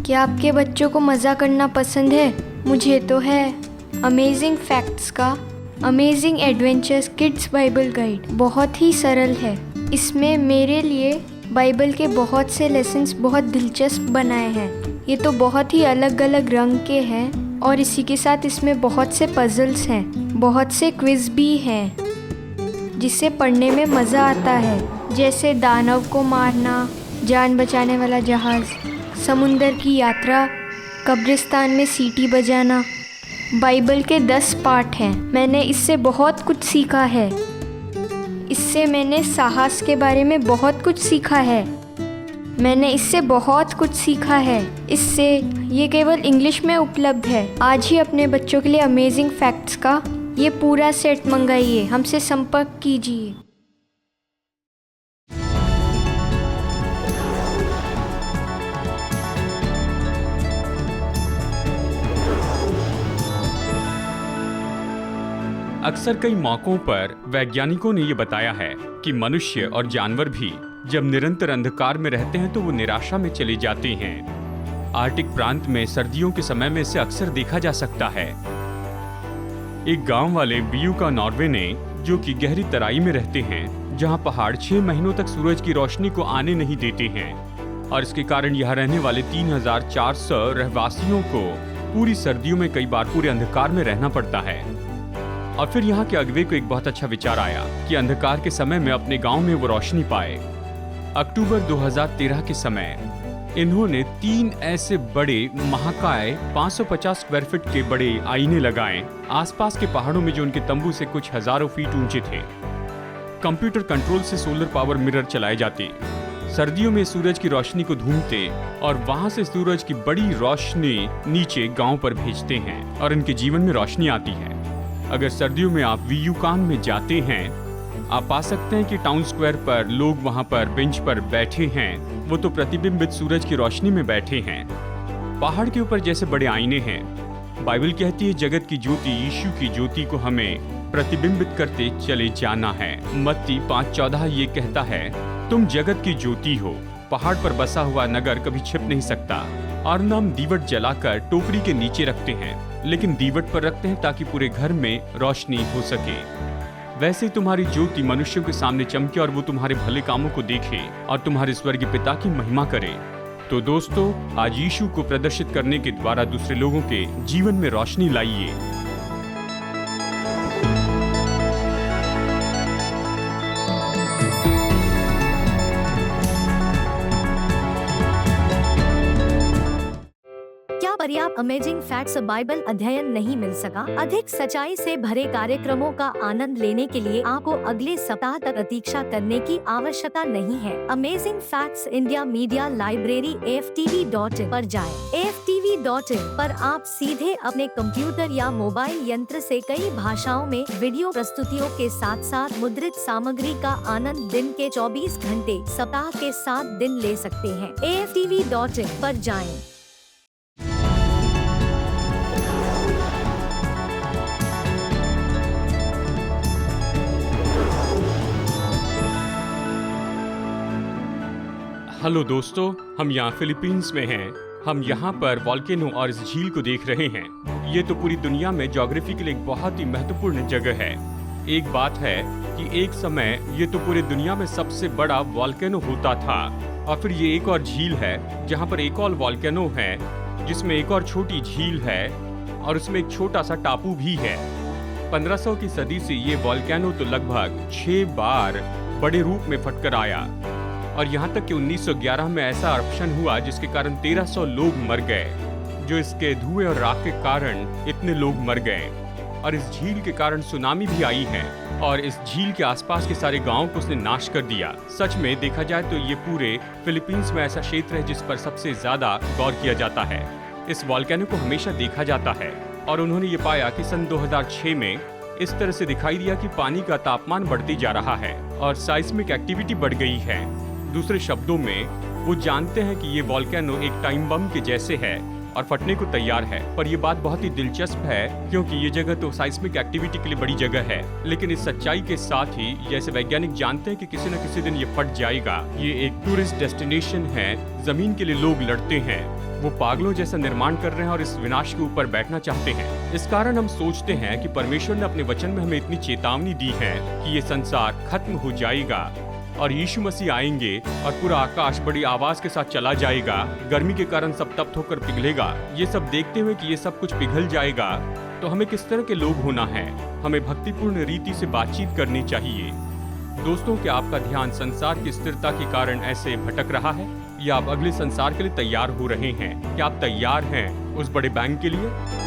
क्या आपके बच्चों को मज़ा करना पसंद है? मुझे तो है। अमेजिंग फैक्ट्स का amazing adventures kids Bible guide बहुत ही सरल है। इसमें मेरे लिए बाइबल के बहुत से लेसन्स बहुत दिलचस्प बनाए हैं। ये तो बहुत ही अलग अलग रंग के हैं और इसी के साथ इसमें बहुत से पजल्स हैं, बहुत से क्विज भी हैं जिससे पढ़ने में मज़ा आता है, जैसे दानव को मारना, जान बचाने वाला जहाज़, समुंदर की यात्रा, कब्रिस्तान में सीटी बजाना। बाइबल के 10 पाठ हैं। मैंने इससे बहुत कुछ सीखा है। इससे मैंने साहस के बारे में बहुत कुछ सीखा है। मैंने इससे बहुत कुछ सीखा है। इससे ये केवल इंग्लिश में उपलब्ध है। आज ही अपने बच्चों के लिए अमेजिंग फैक्ट्स का ये पूरा सेट मंगाइए। हमसे संपर्क कीजिए। अक्सर कई मौकों पर वैज्ञानिकों ने ये बताया है कि मनुष्य और जानवर भी जब निरंतर अंधकार में रहते हैं तो वो निराशा में चले जाते हैं। आर्कटिक प्रांत में सर्दियों के समय में इसे अक्सर देखा जा सकता है। एक गांव वाले बियूका नॉर्वे ने, जो कि गहरी तराई में रहते हैं, जहां पहाड़ 6 महीनों तक सूरज की रोशनी को आने नहीं देते हैं और इसके कारण यहाँ रहने वाले 3400 रहवासियों को पूरी सर्दियों में कई बार पूरे अंधकार में रहना पड़ता है। और फिर यहाँ के अगवे को एक बहुत अच्छा विचार आया कि अंधकार के समय में अपने गांव में वो रोशनी पाए। अक्टूबर 2013 के समय इन्होंने 3 ऐसे बड़े महाकाय 550 स्क्वायर फीट के बड़े आईने लगाए आसपास के पहाड़ों में, जो उनके तंबू से कुछ हजारों फीट ऊंचे थे। कंप्यूटर कंट्रोल से सोलर पावर मिरर चलाए जाते, सर्दियों में सूरज की रोशनी को ढूंढते और वहां से सूरज की बड़ी रोशनी नीचे गांव पर भेजते हैं और इनके जीवन में रोशनी आती है। अगर सर्दियों में आप वियूकान में जाते हैं, आप पा सकते हैं कि टाउन स्क्वायर पर लोग वहां पर बेंच पर बैठे हैं। वो तो प्रतिबिंबित सूरज की रोशनी में बैठे हैं। पहाड़ के ऊपर जैसे बड़े आईने हैं। बाइबल कहती है जगत की ज्योति, यीशु की ज्योति को हमें प्रतिबिंबित करते चले जाना है। मत्ती 5:14 ये कहता है, तुम जगत की ज्योति हो। पहाड़ पर बसा हुआ नगर कभी छिप नहीं सकता। और न हम दीवट जलाकर टोकरी के नीचे रखते हैं, लेकिन दीवट पर रखते हैं ताकि पूरे घर में रोशनी हो सके। वैसे ही तुम्हारी ज्योति मनुष्यों के सामने चमके और वो तुम्हारे भले कामों को देखे और तुम्हारे स्वर्गीय पिता की महिमा करे। तो दोस्तों, आज यीशु को प्रदर्शित करने के द्वारा दूसरे लोगों के जीवन में रोशनी लाइए। पर्याप्त अमेजिंग फैक्ट्स बाइबल अध्ययन नहीं मिल सका? अधिक सच्चाई से भरे कार्यक्रमों का आनंद लेने के लिए आपको अगले सप्ताह तक प्रतीक्षा करने की आवश्यकता नहीं है। Amazing facts India media library AFTV.in पर जाएं। AFTV.in पर आप सीधे अपने कंप्यूटर या मोबाइल यंत्र से कई भाषाओं में वीडियो प्रस्तुतियों के साथ साथ मुद्रित सामग्री का आनंद दिन के 24 घंटे सप्ताह के 7 दिन ले सकते हैं। AFTV.in पर जाएं। हेलो दोस्तों, हम यहाँ फिलीपींस में हैं। हम यहाँ पर वॉल्केनो और इस झील को देख रहे हैं। ये तो पूरी दुनिया में ज्योग्राफी के लिए एक बहुत ही महत्वपूर्ण जगह है। एक बात है कि एक समय ये तो पूरी दुनिया में सबसे बड़ा वॉल्केनो होता था और फिर ये एक और झील है जहाँ पर एक और वॉल्केनो है जिसमें एक और छोटी झील है और उसमें एक छोटा सा टापू भी है। 1500 की सदी से ये वॉल्केनो तो लगभग 6 बार बड़े रूप में फटकर आया और यहाँ तक कि 1911 में ऐसा eruption हुआ जिसके कारण 1300 लोग मर गए, जो इसके धुएं और राख के कारण इतने लोग मर गए। और इस झील के कारण सुनामी भी आई है और इस झील के आसपास के सारे गांवों को उसने नाश कर दिया। सच में देखा जाए तो ये पूरे फिलीपींस में ऐसा क्षेत्र है जिस पर सबसे ज्यादा गौर किया जाता है। इस वॉल्केनो को हमेशा देखा जाता है और उन्होंने ये पाया कि सन 2006 में इस तरह से दिखाई दिया कि पानी का तापमान बढ़ती जा रहा है और साइस्मिक एक्टिविटी बढ़ गई है। दूसरे शब्दों में वो जानते हैं कि ये वॉल्केनो एक टाइम बम के जैसे है और फटने को तैयार है। पर ये बात बहुत ही दिलचस्प है क्योंकि ये जगह तो साइस्मिक एक्टिविटी के लिए बड़ी जगह है, लेकिन इस सच्चाई के साथ ही जैसे वैज्ञानिक जानते हैं कि किसी न किसी दिन ये फट जाएगा। ये एक टूरिस्ट डेस्टिनेशन है, जमीन के लिए लोग लड़ते हैं, वो पागलों जैसा निर्माण कर रहे हैं और इस विनाश के ऊपर बैठना चाहते हैं। इस कारण हम सोचते हैं कि परमेश्वर ने अपने वचन में हमें इतनी चेतावनी दी है कि ये संसार खत्म हो जाएगा और यीशु मसीह आएंगे और पूरा आकाश बड़ी आवाज के साथ चला जाएगा। गर्मी के कारण सब तप्त होकर पिघलेगा। ये सब देखते हुए कि ये सब कुछ पिघल जाएगा तो हमें किस तरह के लोग होना है? हमें भक्तिपूर्ण रीति से बातचीत करनी चाहिए। दोस्तों, क्या आपका ध्यान संसार की स्थिरता के कारण ऐसे भटक रहा है या आप अगले संसार के लिए तैयार हो रहे हैं? क्या आप तैयार हैं उस बड़े बैंक के लिए?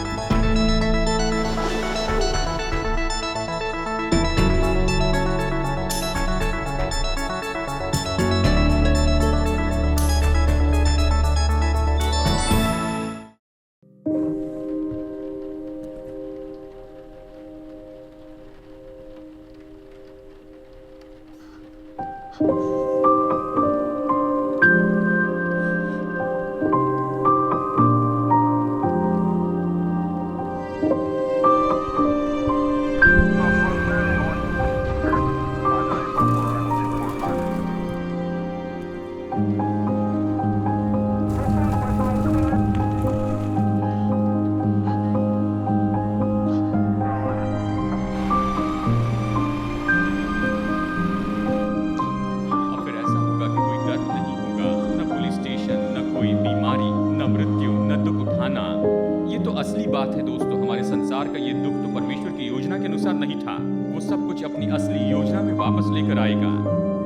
असली बात है दोस्तों, हमारे संसार का ये दुख तो परमेश्वर की योजना के अनुसार नहीं था। वो सब कुछ अपनी असली योजना में वापस लेकर आएगा।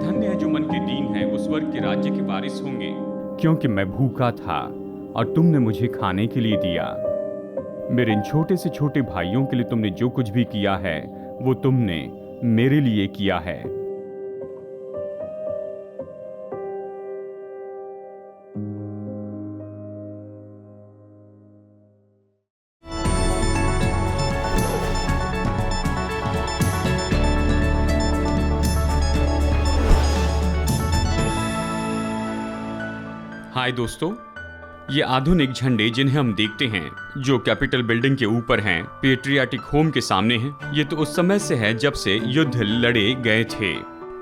धन्य है जो मन के दीन है, वो स्वर्ग के राज्य के वारिस होंगे। क्योंकि मैं भूखा था और तुमने मुझे खाने के लिए दिया। मेरे इन छोटे से छोटे भाइयों के लिए तुमने जो कुछ भी किया है वो तुमने मेरे लिए किया है। हाय दोस्तों, ये आधुनिक झंडे जिन्हें हम देखते हैं जो कैपिटल बिल्डिंग के ऊपर हैं, पेट्रियाटिक होम के सामने हैं, ये तो उस समय से है जब से युद्ध लड़े गए थे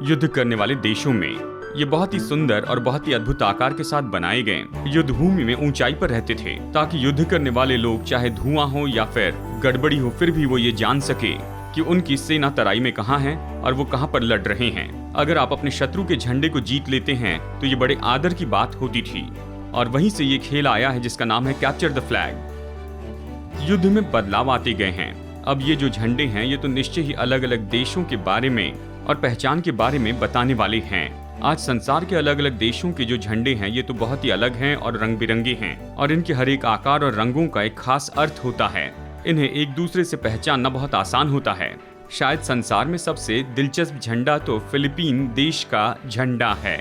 युद्ध करने वाले देशों में। ये बहुत ही सुंदर और बहुत ही अद्भुत आकार के साथ बनाए गए युद्ध भूमि में ऊंचाई पर रहते थे, ताकि युद्ध करने वाले लोग चाहे धुआं हो या फिर गड़बड़ी हो, फिर भी वो ये जान सके कि उनकी सेना तराई में कहाँ है और वो कहाँ पर लड़ रहे हैं। अगर आप अपने शत्रु के झंडे को जीत लेते हैं तो ये बड़े आदर की बात होती थी, और वहीं से ये खेल आया है जिसका नाम है कैप्चर द फ्लैग। युद्ध में बदलाव आते गए हैं। अब ये जो झंडे हैं ये तो निश्चय ही अलग अलग देशों के बारे में और पहचान के बारे में बताने वाले हैं। आज संसार के अलग अलग देशों के जो झंडे हैं ये तो बहुत ही अलग हैं और रंग बिरंगे हैं, और इनके हर एक आकार और रंगों का एक खास अर्थ होता है। इन्हें एक दूसरे से पहचानना बहुत आसान होता है। शायद संसार में सबसे दिलचस्प झंडा तो फिलीपीन देश का झंडा है।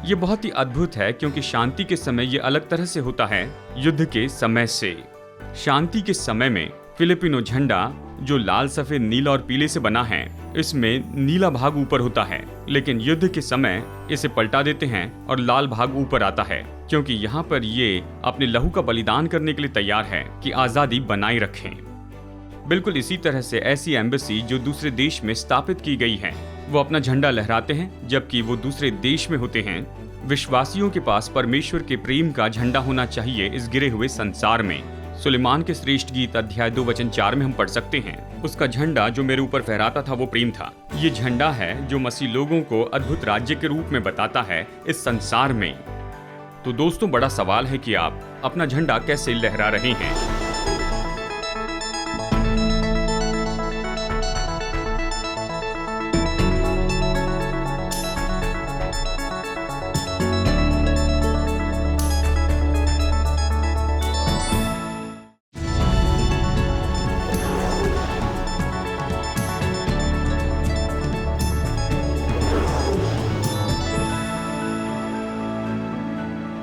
ये बहुत ही अद्भुत है क्योंकि शांति के समय ये अलग तरह से होता है युद्ध के समय से। शांति के समय में फिलिपिनो झंडा जो लाल, सफेद, नीला और पीले से बना है, इसमें नीला भाग ऊपर होता है, लेकिन युद्ध के समय इसे पलटा देते हैं और लाल भाग ऊपर आता है, क्योंकि यहाँ पर ये अपने लहू का बलिदान करने के लिए तैयार है कि आजादी बनाए रखें। बिल्कुल इसी तरह से ऐसी एम्बेसी जो दूसरे देश में स्थापित की गई है वो अपना झंडा लहराते हैं, जबकि वो दूसरे देश में होते हैं। विश्वासियों के पास परमेश्वर के प्रेम का झंडा होना चाहिए इस गिरे हुए संसार में। सुलेमान के श्रेष्ठ गीत अध्याय 2 वचन 4 में हम पढ़ सकते हैं, उसका झंडा जो मेरे ऊपर फहराता था वो प्रेम था। ये झंडा है जो मसीह लोगों को अद्भुत राज्य के रूप में बताता है इस संसार में। तो दोस्तों, बड़ा सवाल है कि आप अपना झंडा कैसे लहरा रहे हैं।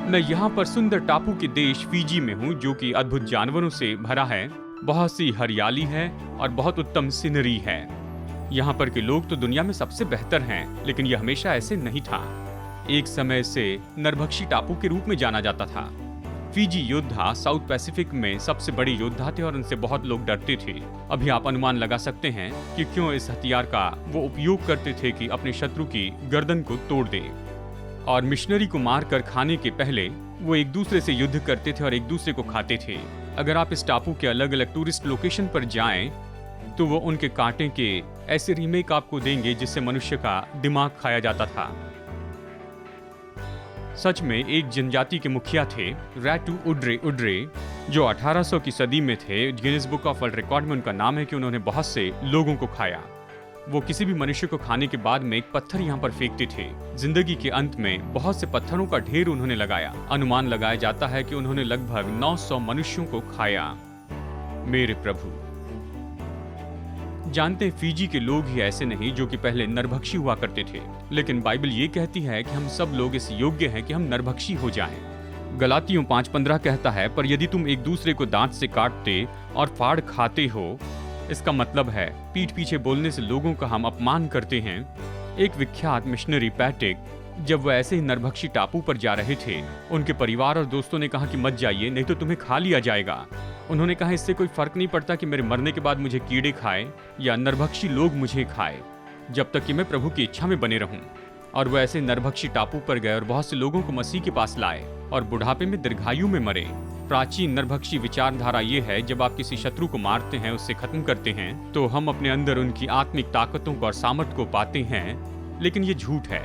मैं यहाँ पर सुंदर टापू के देश फिजी में हूँ जो कि अद्भुत जानवरों से भरा है। बहुत सी हरियाली है और बहुत उत्तम सीनरी है। यहाँ पर के लोग तो दुनिया में सबसे बेहतर हैं, लेकिन यह हमेशा ऐसे नहीं था। एक समय से नरभक्षी टापू के रूप में जाना जाता था। फिजी योद्धा साउथ पैसिफिक में सबसे बड़े योद्धा थे और उनसे बहुत लोग डरते थे। अभी आप अनुमान लगा सकते हैं कि क्यों इस हथियार का वो उपयोग करते थे कि अपने शत्रु की गर्दन को तोड़ दे। और मिशनरी को मार कर खाने के पहले वो एक दूसरे से युद्ध करते थे और एक दूसरे को खाते थे। अगर आप इस टापू के अलग अलग टूरिस्ट लोकेशन पर जाएं, तो वो उनके कांटे के ऐसे रीमेक आपको देंगे जिससे मनुष्य का दिमाग खाया जाता था। सच में एक जनजाति के मुखिया थे, रैटू उड्रे, जो 1800 की सदी में थे। Guinness book of world record में उनका नाम है कि उन्होंने बहुत से लोगों को खाया। वो किसी भी मनुष्य को खाने के बाद में एक पत्थर यहाँ पर फेंकते थे। जिंदगी के अंत में बहुत से पत्थरों का ढेर उन्होंने लगाया। अनुमान लगाया जाता है कि उन्होंने लगभग 900 मनुष्यों को खाया। मेरे प्रभु, जानते हैं फिजी के लोग ही ऐसे नहीं जो कि पहले नरभक्षी हुआ करते थे, लेकिन बाइबल ये कहती है कि हम सब लोग इस योग्य हैं कि हम नरभक्षी हो जाएं। गलातियों 5:15 कहता है, पर यदि तुम एक दूसरे को दांत से काटते और फाड़ खाते हो, इसका मतलब है पीठ पीछे बोलने से लोगों का हम अपमान करते हैं। एक विख्यात मिशनरी पैटिक, जब वह ऐसे ही नरभक्षी टापू पर जा रहे थे, उनके परिवार और दोस्तों ने कहा कि मत जाइए, नहीं तो तुम्हें खा लिया जाएगा। उन्होंने कहा, इससे कोई फर्क नहीं पड़ता कि मेरे मरने के बाद मुझे कीड़े खाए या नरभक्षी लोग मुझे खाए, जब तक कि मैं प्रभु की इच्छा में बने रहूं। और वह ऐसे नरभक्षी टापू पर गए और बहुत से लोगों को मसीह के पास लाए और बुढ़ापे में दीर्घायु में मरे। प्राचीन नरभक्षी विचारधारा ये है, जब आप किसी शत्रु को मारते हैं, उससे खत्म करते हैं, तो हम अपने अंदर उनकी आत्मिक ताकतों को और सामर्थ को पाते हैं, लेकिन ये झूठ है।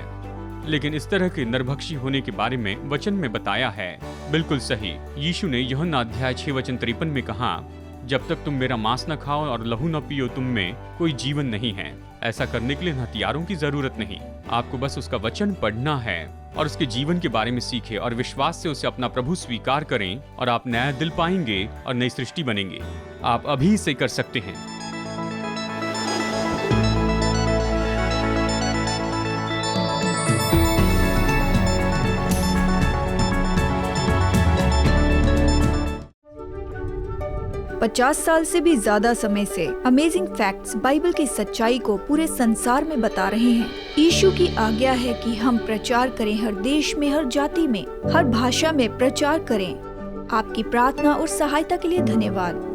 लेकिन इस तरह के नरभक्षी होने के बारे में वचन में बताया है। बिल्कुल सही। यीशु ने यूहन्ना अध्याय 6:53 में कहा, जब तक तुम मेरा मांस न खाओ और लहू न पियो, तुम में कोई जीवन नहीं है। ऐसा करने के लिए हथियारों की जरूरत नहीं, आपको बस उसका वचन पढ़ना है और उसके जीवन के बारे में सीखें और विश्वास से उसे अपना प्रभु स्वीकार करें और आप नया दिल पाएंगे और नई सृष्टि बनेंगे। आप अभी इसे कर सकते हैं। पचास साल से भी ज्यादा समय से अमेजिंग फैक्ट्स बाइबल की सच्चाई को पूरे संसार में बता रहे हैं। यीशु की आज्ञा है कि हम प्रचार करें, हर देश में, हर जाति में, हर भाषा में प्रचार करें। आपकी प्रार्थना और सहायता के लिए धन्यवाद।